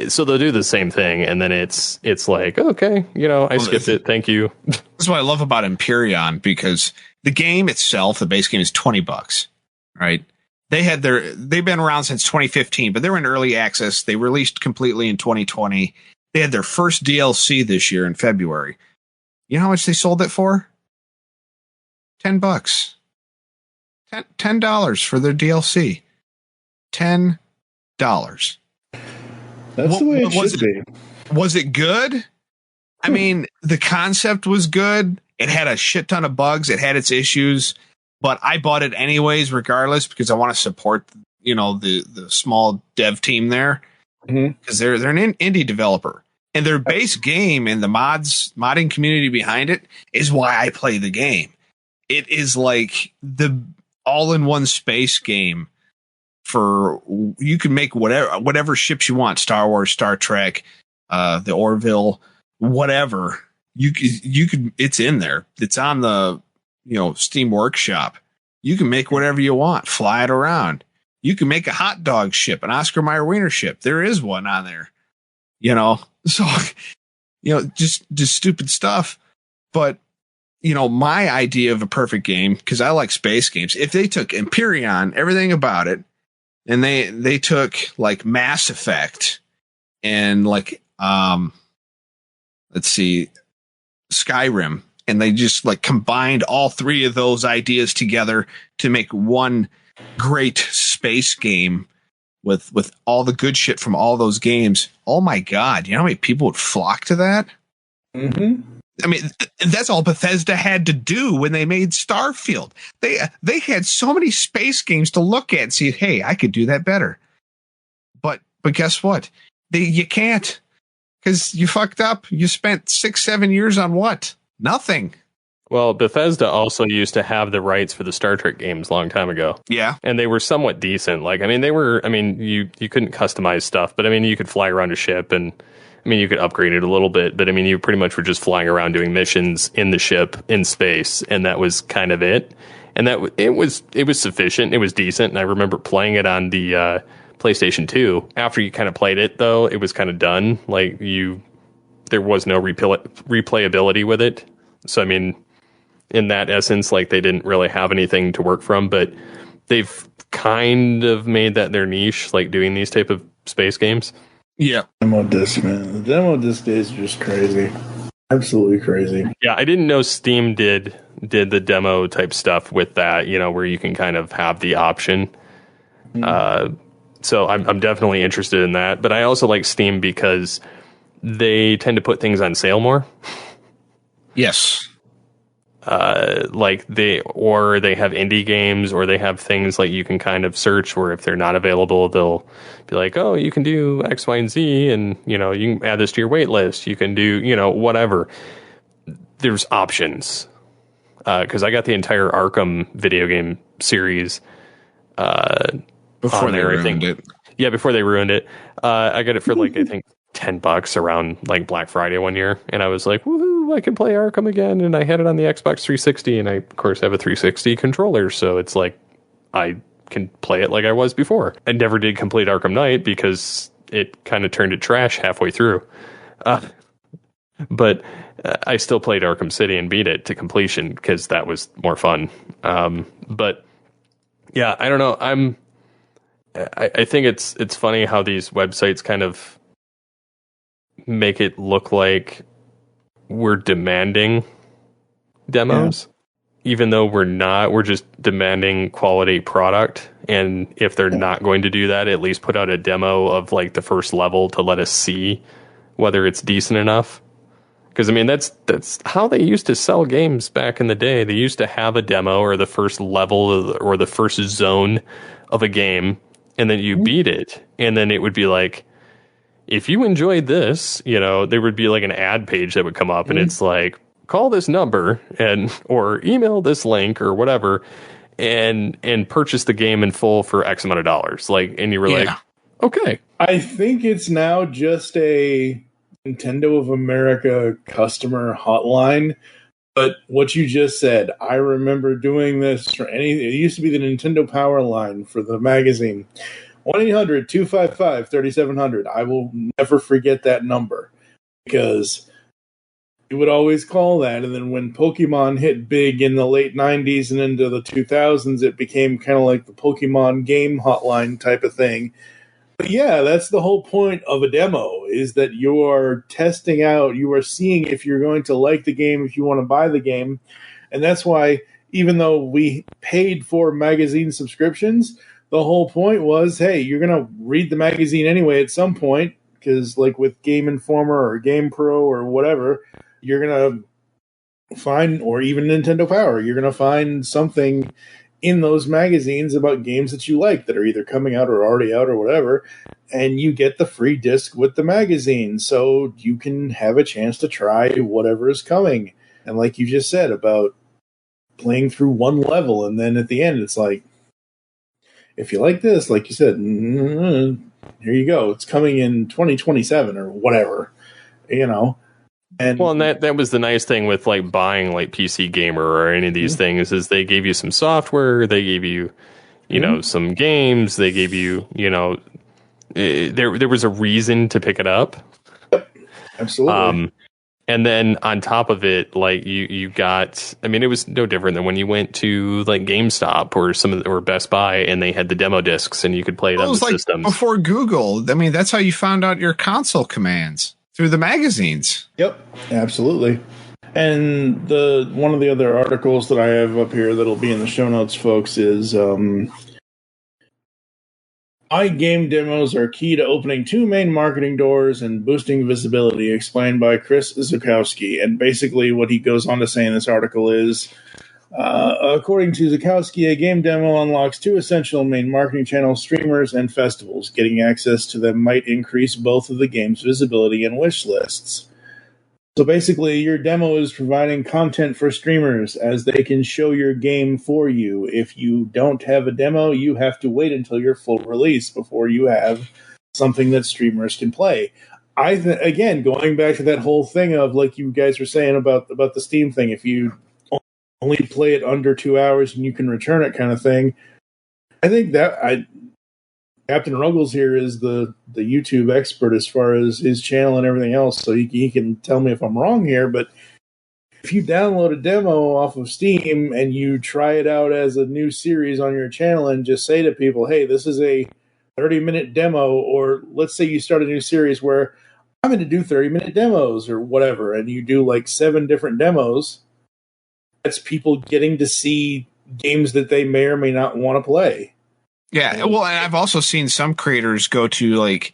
So they'll do the same thing, and then it's like, okay, I skipped it. Thank you. This is what I love about Empyrean, because the game itself, the base game, is $20, right? They've been around since 2015, but they were in early access. They released completely in 2020. They had their first DLC this year in February. You know how much they sold it for? $10. $10 for their DLC. $10. That's the way it should be. Was it good? I mean, the concept was good. It had a shit ton of bugs. It had its issues, but I bought it anyways, regardless, because I want to support, the small dev team there, because they're an indie developer, and their base game and the modding community behind it is why I play the game. It is like the all-in-one space game for, you can make whatever ships you want, Star Wars, Star Trek, the Orville, whatever. You could, it's in there. It's on the, Steam Workshop. You can make whatever you want, fly it around. You can make a hot dog ship, an Oscar Mayer Wiener ship. There is one on there, so, just stupid stuff. But, my idea of a perfect game, because I like space games, if they took Empyrean, everything about it, and they took like Mass Effect and like, let's see, Skyrim, and they just like combined all three of those ideas together to make one great space game with all the good shit from all those games. Oh my God. You know how many people would flock to that? Mm-hmm. I mean, that's all Bethesda had to do when they made Starfield. They had so many space games to look at and see, hey, I could do that better. But guess what? You can't, because you fucked up. You spent 6-7 years on what? Nothing. Well, Bethesda also used to have the rights for the Star Trek games a long time ago. Yeah. And they were somewhat decent. Like, you couldn't customize stuff, but you could fly around a ship, and you could upgrade it a little bit, but you pretty much were just flying around doing missions in the ship in space, and that was kind of it. And that it was sufficient. It was decent, and I remember playing it on the PlayStation 2. After you kind of played it, though, it was kind of done. Like, there was no replayability with it. So, in that essence, like, they didn't really have anything to work from, but they've kind of made that their niche, like doing these type of space games. Yeah. Demo disc, man. The demo disc days are just crazy. Absolutely crazy. Yeah, I didn't know Steam did the demo type stuff with that, where you can kind of have the option. So I'm definitely interested in that. But I also like Steam because they tend to put things on sale more. Yes. Like they have indie games, or they have things like you can kind of search where if they're not available, they'll be like, oh, you can do X, Y, and Z, and you can add this to your wait list. You can do, whatever. There's options. Because I got the entire Arkham video game series before they ruined it. Yeah, before they ruined it. I got it for like I think $10 around like Black Friday one year, and I was like, woohoo, I can play Arkham again. And I had it on the Xbox 360, and I of course have a 360 controller, so it's like I can play it like I was before. I never did complete Arkham Knight because it kind of turned to trash halfway through, but I still played Arkham City and beat it to completion because that was more fun. But yeah, I don't know. I think it's funny how these websites kind of make it look like we're demanding demos. Even though we're just demanding quality product. And if they're not going to do that, at least put out a demo of like the first level to let us see whether it's decent enough. Because I mean, that's how they used to sell games back in the day. They used to have a demo or the first level or the first zone of a game, and then you beat it. And then it would be like, if you enjoyed this, there would be like an ad page that would come up, and it's like, call this number or email this link or whatever and purchase the game in full for X amount of dollars. And you were like, okay. I think it's now just a Nintendo of America customer hotline. But what you just said, I remember doing this for it used to be the Nintendo Power line for the magazine. 1-800-255-3700. I will never forget that number because you would always call that, and then when Pokemon hit big in the late 90s and into the 2000s, it became kind of like the Pokemon game hotline type of thing. But yeah, that's the whole point of a demo, is that you are testing out, you are seeing if you're going to like the game, if you want to buy the game. And that's why, even though we paid for magazine subscriptions, the whole point was, hey, you're going to read the magazine anyway at some point, because like with Game Informer or Game Pro or whatever, you're going to find, or even Nintendo Power, you're going to find something in those magazines about games that you like that are either coming out or already out or whatever, and you get the free disc with the magazine, so you can have a chance to try whatever is coming. And like you just said about playing through one level, and then at the end it's like, if you like this, like you said, here you go, it's coming in 2027 or whatever, And that was the nice thing with like buying like PC Gamer or any of these things, is they gave you some software, they gave you, some games, they gave you, there was a reason to pick it up. Yep, absolutely. And then on top of it, like you got, I mean, it was no different than when you went to like GameStop or Best Buy and they had the demo discs and you could play it on the systems. Before Google, I mean, that's how you found out your console commands. Through the magazines. Yep, absolutely. And one of the other articles that I have up here that'll be in the show notes, folks, is iGame demos are key to opening two main marketing doors and boosting visibility, explained by Chris Zukowski. And basically what he goes on to say in this article is, according to Zukowski, a game demo unlocks two essential main marketing channels, streamers and festivals. Getting access to them might increase both of the game's visibility and wish lists. So basically, your demo is providing content for streamers as they can show your game for you. If you don't have a demo, you have to wait until your full release before you have something that streamers can play. Again, going back to that whole thing of, like you guys were saying about the Steam thing, if you only play it under 2 hours and you can return it kind of thing. I think that Captain Ruggles here is the YouTube expert as far as his channel and everything else, so he can tell me if I'm wrong here, but if you download a demo off of Steam and you try it out as a new series on your channel and just say to people, hey, this is a 30-minute demo, or let's say you start a new series where I'm going to do 30-minute demos or whatever, and you do like 7 different demos, that's people getting to see games that they may or may not want to play. Yeah, well, and I've also seen some creators go to like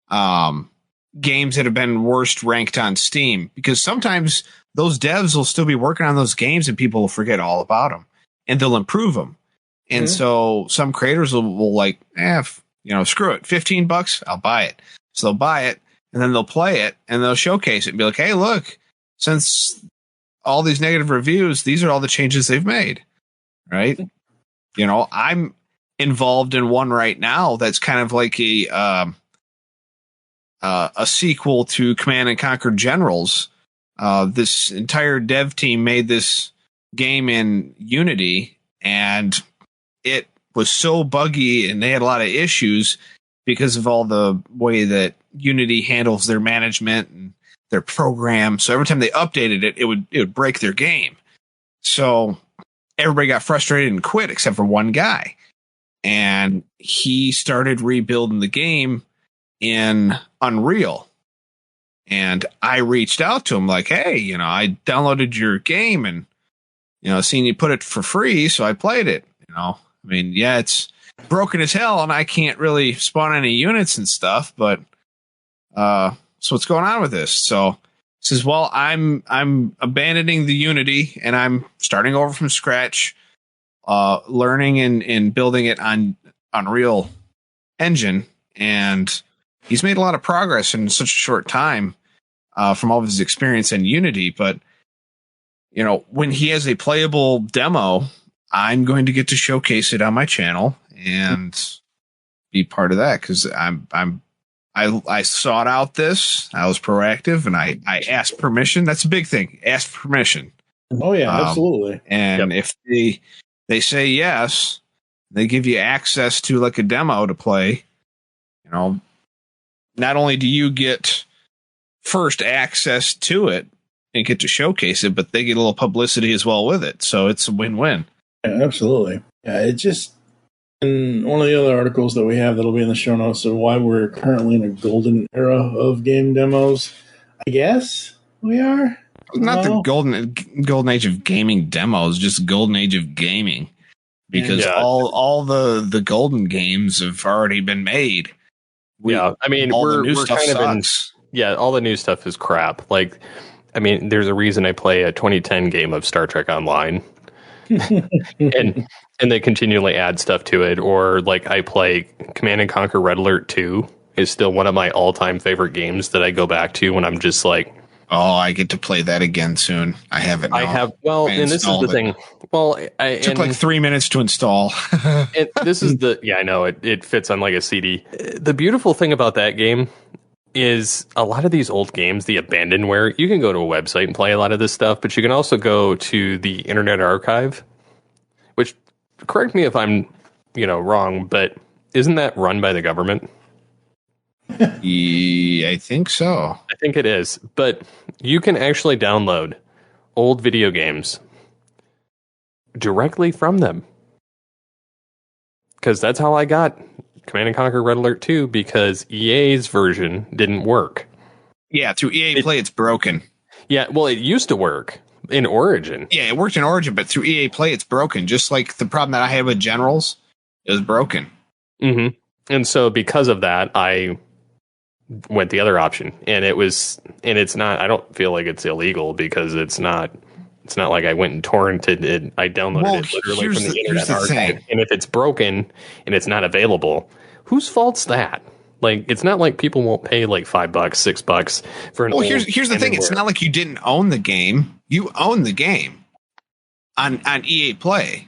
games that have been worst ranked on Steam, because sometimes those devs will still be working on those games and people will forget all about them and they'll improve them. And so some creators will like, screw it, $15, I'll buy it. So they'll buy it and then they'll play it and they'll showcase it and be like, hey, look, since all these negative reviews, these are all the changes they've made, right? I'm involved in one right now that's kind of like a sequel to Command and Conquer Generals. This entire dev team made this game in Unity, and it was so buggy and they had a lot of issues because of all the way that Unity handles their management and their program. So every time they updated it, it would break their game. So everybody got frustrated and quit except for one guy. And he started rebuilding the game in Unreal. And I reached out to him like, hey, I downloaded your game and seeing you put it for free, so I played it. I mean, yeah, it's broken as hell, and I can't really spawn any units and stuff. But so what's going on with this? So he says, well, I'm abandoning the Unity, and I'm starting over from scratch, learning and building it on Unreal Engine, and he's made a lot of progress in such a short time from all of his experience in Unity. But when he has a playable demo, I'm going to get to showcase it on my channel and be part of that, because I sought out this. I was proactive, and I asked permission. That's a big thing. Ask permission. Oh yeah, absolutely. And if they say yes, they give you access to like a demo to play. Not only do you get first access to it and get to showcase it, but they get a little publicity as well with it. So it's a win-win. Yeah, absolutely. Yeah, it just, in one of the other articles that we have that'll be in the show notes of why we're currently in a golden era of game demos, I guess we are. Not the golden age of gaming demos, just golden age of gaming. Because all the golden games have already been made. I mean, all we're the new stuff kind sucks. all the new stuff is crap. Like, I mean, there's a reason I play a 2010 game of Star Trek Online, and they continually add stuff to it. Or like, I play Command and Conquer Red Alert 2 is still one of my all-time favorite games that I go back to when I'm just like, oh, I get to play that again soon. I haven't. I have. Well, and this is the thing. Well, it took like 3 minutes to install. And this is I know it fits on like a CD. The beautiful thing about that game is a lot of these old games, the abandonware, you can go to a website and play a lot of this stuff, but you can also go to the Internet Archive, which, correct me if I'm, wrong, but isn't that run by the government? Yeah, I think so. I think it is, but you can actually download old video games directly from them. Because that's how I got Command & Conquer Red Alert 2, because EA's version didn't work. Yeah, through EA Play, it's broken. Yeah, well, it used to work in Origin. Yeah, it worked in Origin, but through EA Play, it's broken. Just like the problem that I had with Generals, it was broken. Mm-hmm. And so because of that, I went the other option, and it's not, I don't feel like it's illegal, because it's not like I went and torrented it. I downloaded it literally from the Internet Archive. And if it's broken and it's not available, whose fault's that? Like, it's not like people won't pay like $5, $6 for an. Well, here's the thing. It's not like you didn't own the game. You own the game on EA Play,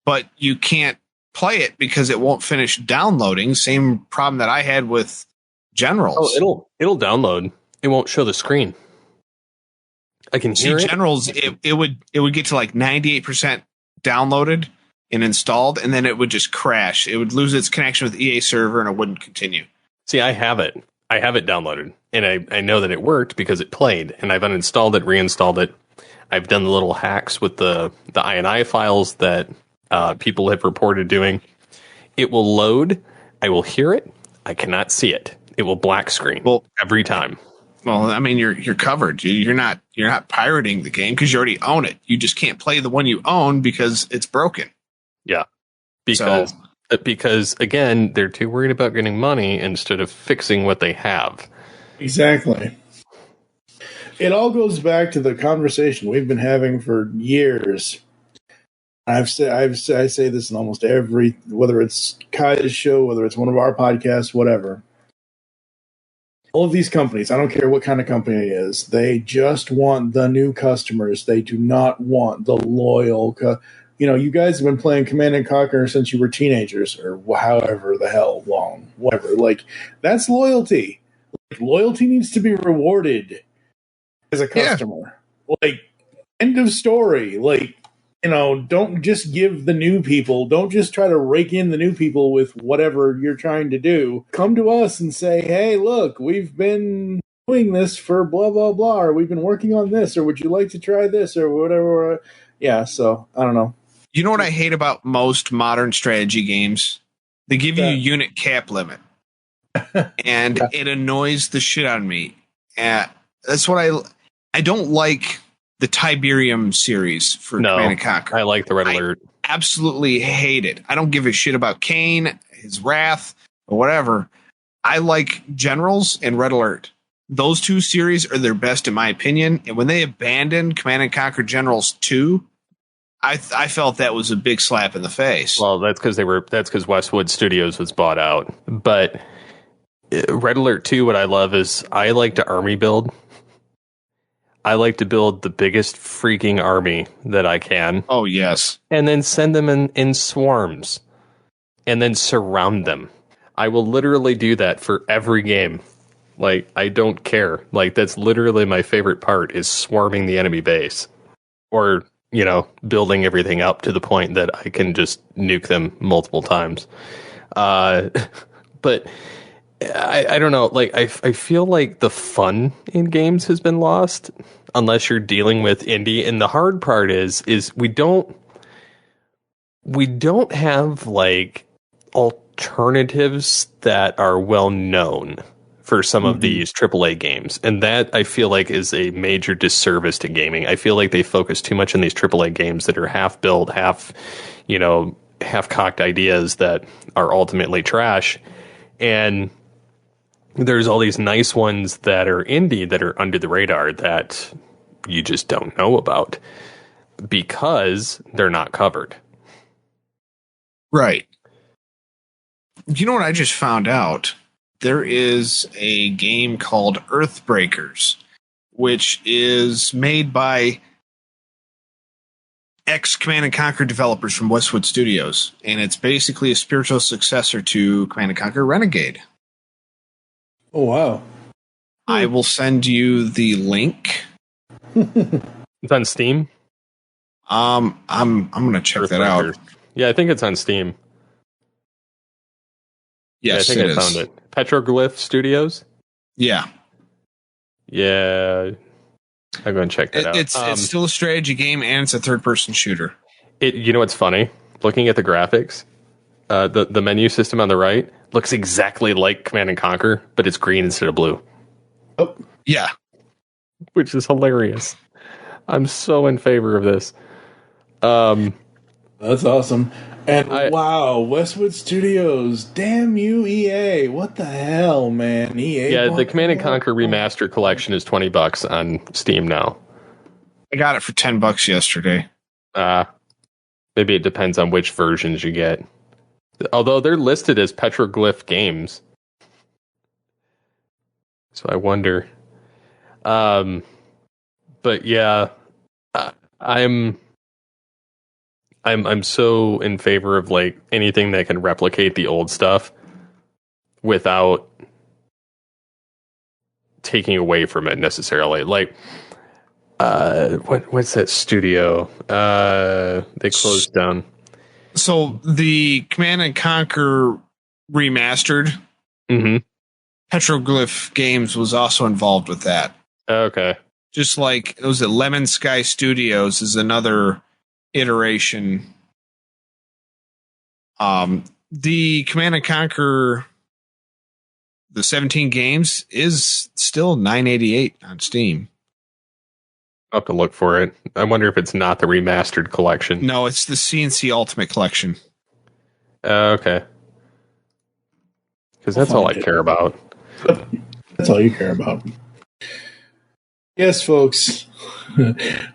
but you can't play it because it won't finish downloading. Same problem that I had with Generals. Oh, it'll download. It won't show the screen. I can hear it. Generals, it would get to like 98% downloaded and installed, and then it would just crash. It would lose its connection with EA server, and it wouldn't continue. See, I have it downloaded, and I know that it worked because it played, and I've uninstalled it, reinstalled it. I've done the little hacks with the INI files that people have reported doing. It will load. I will hear it. I cannot see it. It will black screen every time. Well, I mean, you're covered. You're not pirating the game because you already own it. You just can't play the one you own because it's broken. Yeah, because again, they're too worried about getting money instead of fixing what they have. Exactly. It all goes back to the conversation we've been having for years. I say this in almost every, whether it's Kai's show, whether it's one of our podcasts, whatever. All of these companies, I don't care what kind of company it is, they just want the new customers. They do not want the loyal. You guys have been playing Command and Conquer since you were teenagers, or however the hell long, whatever. Like, that's loyalty. Like, loyalty needs to be rewarded as a customer. Yeah. Like, end of story. Like, don't just give the new people, don't just try to rake in the new people with whatever you're trying to do. Come to us and say, hey, look, we've been doing this for blah, blah, blah, or we've been working on this, or would you like to try this, or whatever. Yeah, so, I don't know. You know what I hate about most modern strategy games? They give you a unit cap limit, and it annoys the shit out of me. That's what I don't like the Tiberium series for Command and Conquer. I like the Red Alert. Absolutely hate it. I don't give a shit about Kane, his Wrath, or whatever. I like Generals and Red Alert. Those two series are their best in my opinion. And when they abandoned Command and Conquer Generals 2, I felt that was a big slap in the face. Well, that's because Westwood Studios was bought out. But Red Alert 2, what I love is I like to army build. I like to build the biggest freaking army that I can. Oh, yes. And then send them in swarms. And then surround them. I will literally do that for every game. Like, I don't care. Like, that's literally my favorite part, is swarming the enemy base. Or, building everything up to the point that I can just nuke them multiple times. But I don't know. Like, I feel like the fun in games has been lost unless you're dealing with indie. And the hard part is we don't have, like, alternatives that are well known for some of these AAA games. And that, I feel like, is a major disservice to gaming. I feel like they focus too much on these AAA games that are half-built, half-cocked ideas that are ultimately trash. And there's all these nice ones that are indie that are under the radar that you just don't know about because they're not covered. Right. You know what I just found out? There is a game called Earthbreakers, which is made by ex-Command & Conquer developers from Westwood Studios, and it's basically a spiritual successor to Command & Conquer Renegade. Oh, wow. I will send you the link. It's on Steam? I'm going to check that out. Yeah, I think it's on Steam. Yes, I think I found it. Petroglyph Studios? Yeah. Yeah. I'm going to check that out. It's still a strategy game, and it's a third-person shooter. You know what's funny? Looking at the graphics, the menu system on the right looks exactly like Command & Conquer, but it's green instead of blue. Oh. Yeah. Which is hilarious. I'm so in favor of this. That's awesome. And wow, Westwood Studios. Damn you, EA. What the hell, man? EA. Yeah, the Command & Conquer Remastered Collection is $20 on Steam now. I got it for $10 yesterday. Maybe it depends on which versions you get. Although they're listed as Petroglyph games. So I wonder. But yeah, I'm so in favor of, like, anything that can replicate the old stuff without taking away from it necessarily. Like, what's that studio? They closed down. So the Command & Conquer Remastered, Petroglyph Games was also involved with that. Okay. Just like, it was at Lemon Sky Studios is another iteration. The Command & Conquer, the 17 games, is still $9.88 on Steam. I'll have to look for it. I wonder if it's not the remastered collection. No, it's the CNC Ultimate Collection. Okay. Because that's all I care about. That's all you care about. Yes, folks.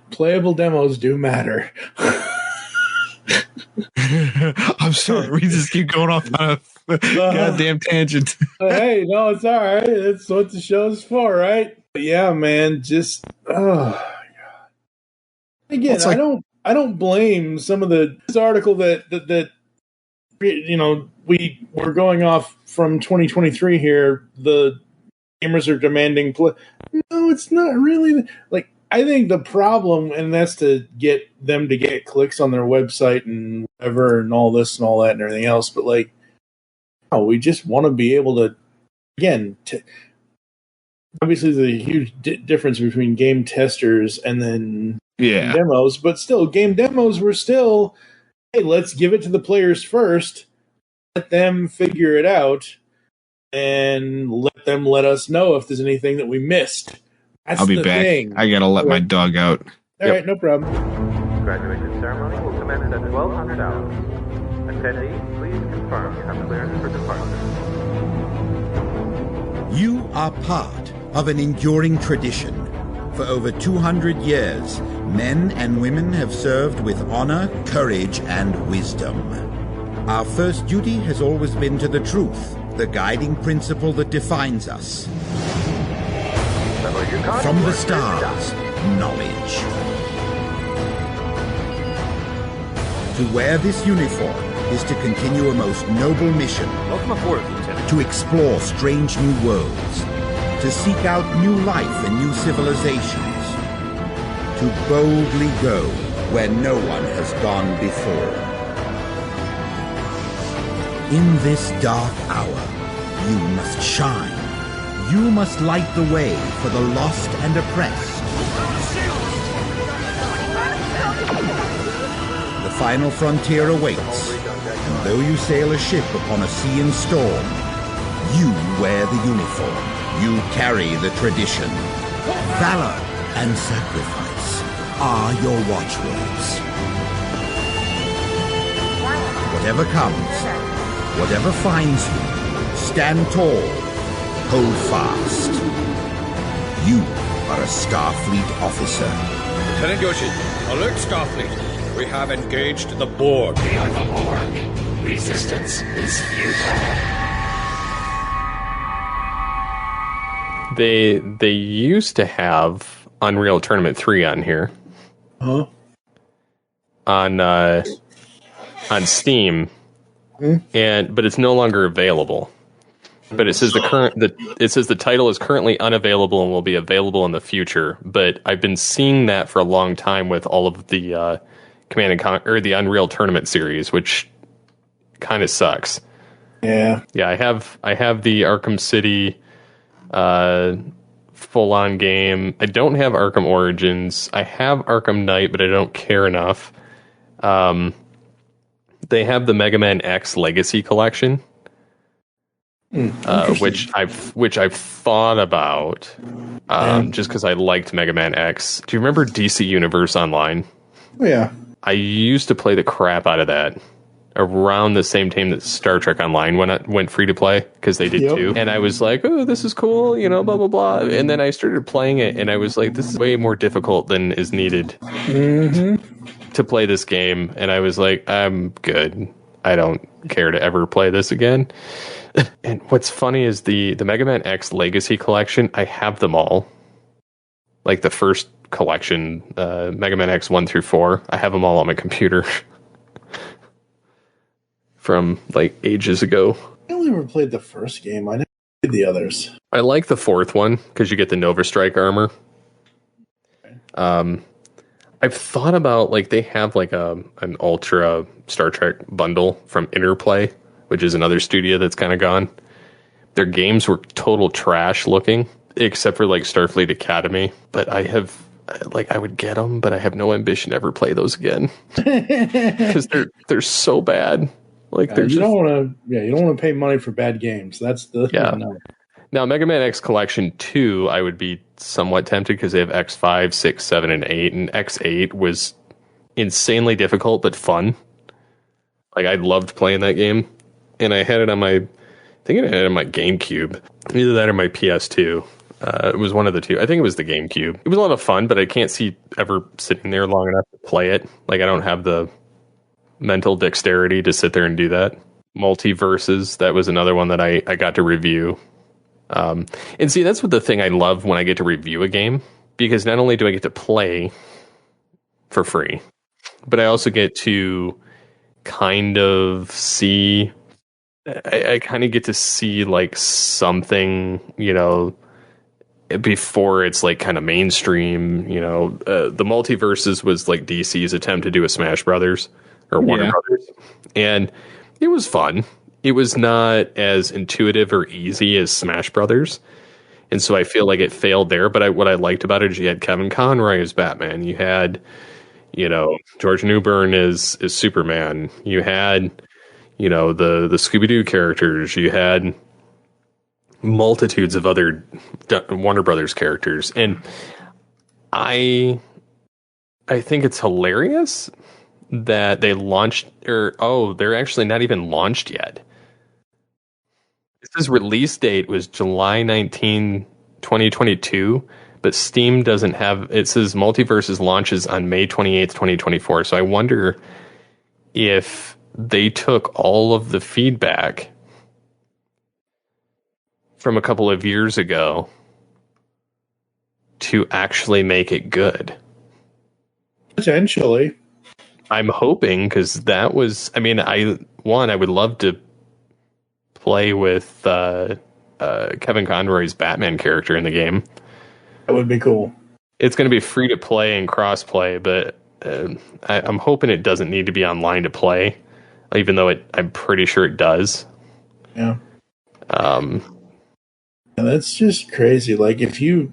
Playable demos do matter. I'm sorry, we just keep going off on a goddamn tangent. Hey, no, it's all right. That's what the show's for, right? But yeah, man, just oh my god. Again, I don't blame some of this article that we're going off from 2023 here. The gamers are demanding play. No, it's not really. Like, I think the problem, and that's to get them to get clicks on their website and whatever, and all this and all that and everything else. But like, we just want to be able to, again, obviously there's a huge difference between game testers and then game demos, but still, game demos were still, hey, let's give it to the players first, let them figure it out, and let us know if there's anything that we missed. That's I'll be back. thing. I gotta let my dog out. All right, no problem. Graduation ceremony will commence at 1200 hours. Attendees, please confirm you have clearance for departure. You are part of an enduring tradition. For over 200 years, men and women have served with honor, courage, and wisdom. Our first duty has always been to the truth, the guiding principle that defines us. From the stars, knowledge. To wear this uniform is to continue a most noble mission. Welcome aboard, Lieutenant. To explore strange new worlds. To seek out new life and new civilizations. To boldly go where no one has gone before. In this dark hour, you must shine. You must light the way for the lost and oppressed. The final frontier awaits, and though you sail a ship upon a sea in storm, you wear the uniform. You carry the tradition. Valor and sacrifice are your watchwords. Whatever comes, whatever finds you, stand tall, hold fast. You are a Starfleet officer. Lieutenant Yoshi, alert Starfleet. We have engaged the Borg. We are the Borg. Resistance is futile. They used to have Unreal Tournament 3 on here. Huh? On Steam. But it's no longer available. But it says the title is currently unavailable and will be available in the future. But I've been seeing that for a long time with all of the the Unreal Tournament series, which kind of sucks. Yeah. Yeah, I have the Arkham City full on game. I don't have Arkham Origins. I have Arkham Knight, but I don't care enough. They have the Mega Man X Legacy Collection. Which I've thought about just because I liked Mega Man X. Do you remember DC Universe Online? Oh, yeah. I used to play the crap out of that around the same time that Star Trek Online went free to play, because they did too. And I was like, oh, this is cool, blah, blah, blah. And then I started playing it, and I was like, this is way more difficult than is needed to play this game. And I was like, I'm good. I don't care to ever play this again. And what's funny is the Mega Man X Legacy Collection, I have them all. Like the first collection, Mega Man X 1 through 4, I have them all on my computer. From like ages ago. I only ever played the first game. I never played the others. I like the fourth one because you get the Nova Strike armor. I've thought about, like, they have like an Ultra Star Trek bundle from Interplay, which is another studio that's kind of gone. Their games were total trash looking, except for like Starfleet Academy. But I would get them, but I have no ambition to ever play those again because they're so bad. Like you don't want to pay money for bad games. That's the No. Now, Mega Man X Collection 2, I would be somewhat tempted because they have X5, 6, 7, and 8, and X8 was insanely difficult but fun. Like, I loved playing that game, and I had it on my GameCube, either that or my PS2. It was one of the two. I think it was the GameCube. It was a lot of fun, but I can't see ever sitting there long enough to play it. Like, I don't have the mental dexterity to sit there and do that. Multiverses, that was another one that I got to review. And see, that's what the thing I love when I get to review a game, because not only do I get to play for free, but I also get to kind of see, I kind of get to see like something, before it's like kind of mainstream. The Multiverses was like DC's attempt to do a Smash Brothers or Warner Brothers, and it was fun. It was not as intuitive or easy as Smash Brothers, and so I feel like it failed there. But what I liked about it is you had Kevin Conroy as Batman, you had George Newbern as Superman, you had the Scooby-Doo characters, you had multitudes of other Warner Brothers characters, and I I think it's hilarious that they launched, they're actually not even launched yet. This release date was July 19, 2022, but Steam doesn't have, it says Multiverses launches on May 28th, 2024. So I wonder if they took all of the feedback from a couple of years ago to actually make it good. Potentially. I'm hoping, because that was, I mean, I would love to play with Kevin Conroy's Batman character in the game. That would be cool. It's going to be free to play and cross play, but I'm hoping it doesn't need to be online to play, even though I'm pretty sure it does. Yeah. That's just crazy. Like, if you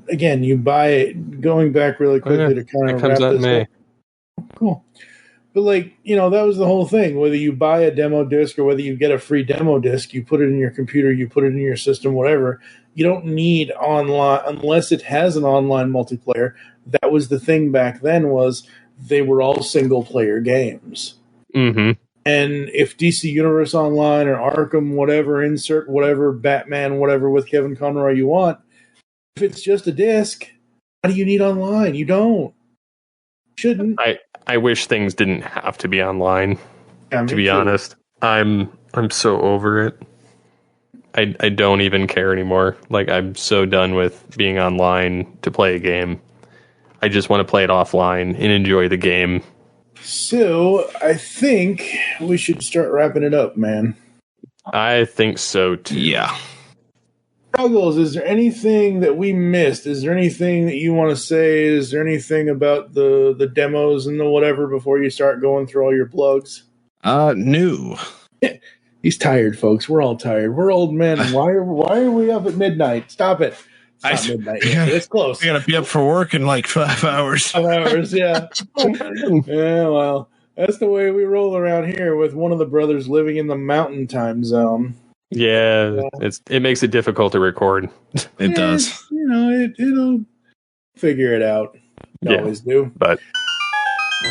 buy it, going back really quickly to kind of wrap this up. Cool. But, like, that was the whole thing. Whether you buy a demo disc or whether you get a free demo disc, you put it in your computer, you put it in your system, whatever. You don't need online unless it has an online multiplayer. That was the thing back then, was they were all single-player games. Mm-hmm. And if DC Universe Online or Arkham, whatever, insert whatever, Batman, whatever, with Kevin Conroy you want, if it's just a disc, how do you need online? You don't. Shouldn't. I wish things didn't have to be online, to be honest. I'm so over it. I don't even care anymore. Like, I'm so done with being online to play a game. I just want to play it offline and enjoy the game. So, I think we should start wrapping it up, man. I think so, too. Yeah. Ruggles, is there anything that we missed? Is there anything that you want to say? Is there anything about the demos and the whatever before you start going through all your plugs? No. He's tired, folks. We're all tired. We're old men. Why are we up at midnight? Stop it. It's not midnight yet. It's close. I gotta be up for work in like 5 hours. 5 hours, yeah. Yeah, well, that's the way we roll around here with one of the brothers living in the mountain time zone. Yeah, it makes it difficult to record. It does. It'll figure it out. Always do. But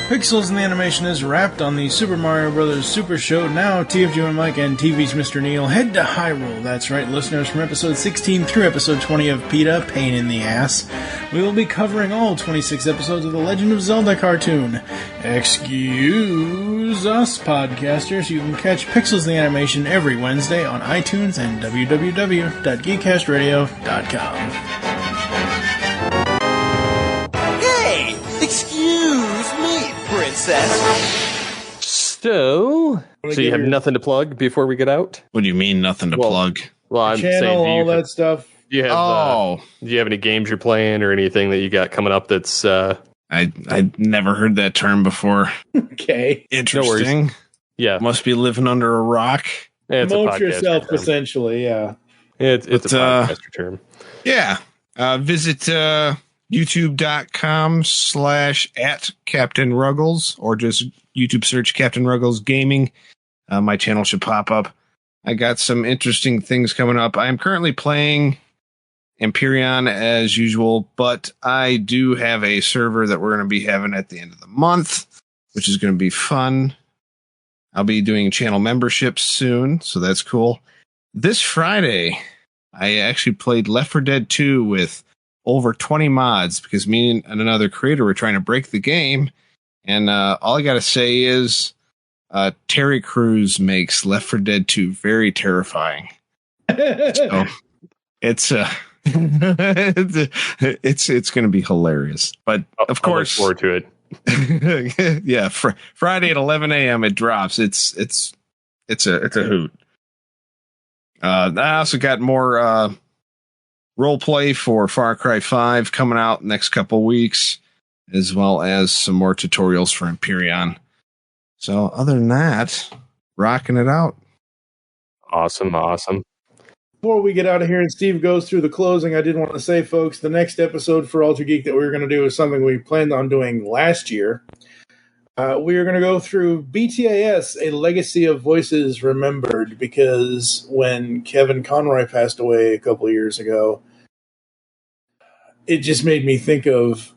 Pixels in the Animation is wrapped on the Super Mario Bros. Super Show. Now, TFG1Mike and TV's Mr. Neil head to Hyrule. That's right, listeners, from episode 16 through episode 20 of PETA, Pain in the Ass. We will be covering all 26 episodes of the Legend of Zelda cartoon. Excuse us, podcasters. You can catch Pixels in the Animation every Wednesday on iTunes and www.geekcastradio.com. Hey! Excuse me, princess. So you have nothing to plug before we get out? What do you mean, nothing to plug? Well, I'm Channel, saying, all that stuff. Do you have any games you're playing or anything that you got coming up that's... I'd never heard that term before. Okay. Interesting. No yeah. Must be living under a rock. Yeah, promote yourself, term. Essentially, yeah. It's a podcaster term. Yeah. Visit youtube.com/@Captain Ruggles, or just YouTube search Captain Ruggles Gaming. My channel should pop up. I got some interesting things coming up. I'm currently playing Empyrean as usual, but I do have a server that we're going to be having at the end of the month, which is going to be fun. I'll be doing channel memberships soon, so that's cool. This Friday, I actually played Left 4 Dead 2 with over 20 mods, because me and another creator were trying to break the game, and all I got to say is Terry Crews makes Left 4 Dead 2 very terrifying. So it's it's going to be hilarious, but of course, I'll look forward to it. Yeah, Friday at 11 a.m. it drops. It's a hoot. I also got more role play for Far Cry 5 coming out next couple weeks, as well as some more tutorials for Empyrean. So other than that, rocking it out. Awesome. Before we get out of here and Steve goes through the closing, I did want to say, folks, the next episode for Alter Geek that we were going to do is something we planned on doing last year. We are going to go through BTAS, A Legacy of Voices Remembered, because when Kevin Conroy passed away a couple of years ago, it just made me think of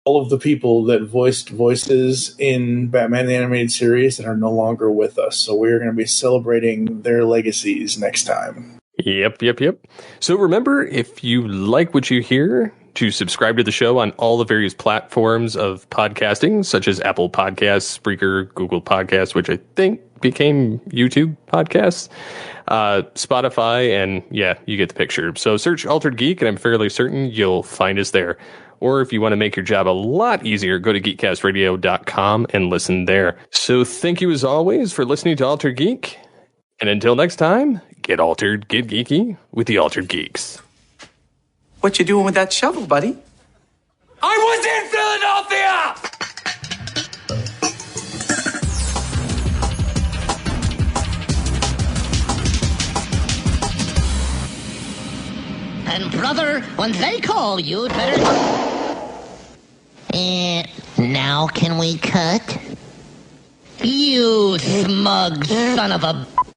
all of the people that voiced voices in Batman the Animated Series that are no longer with us. So we're going to be celebrating their legacies next time. Yep. So remember, if you like what you hear, to subscribe to the show on all the various platforms of podcasting, such as Apple Podcasts, Spreaker, Google Podcasts, which I think became YouTube Podcasts, Spotify, and yeah, you get the picture. So search Altered Geek, and I'm fairly certain you'll find us there. Or if you want to make your job a lot easier, go to geekcastradio.com and listen there. So thank you as always for listening to Altered Geek. And until next time, get altered, get geeky with the Altered Geeks. What you doing with that shovel, buddy? I was in Philadelphia! And brother, when they call you, better... now can we cut? You smug son of a...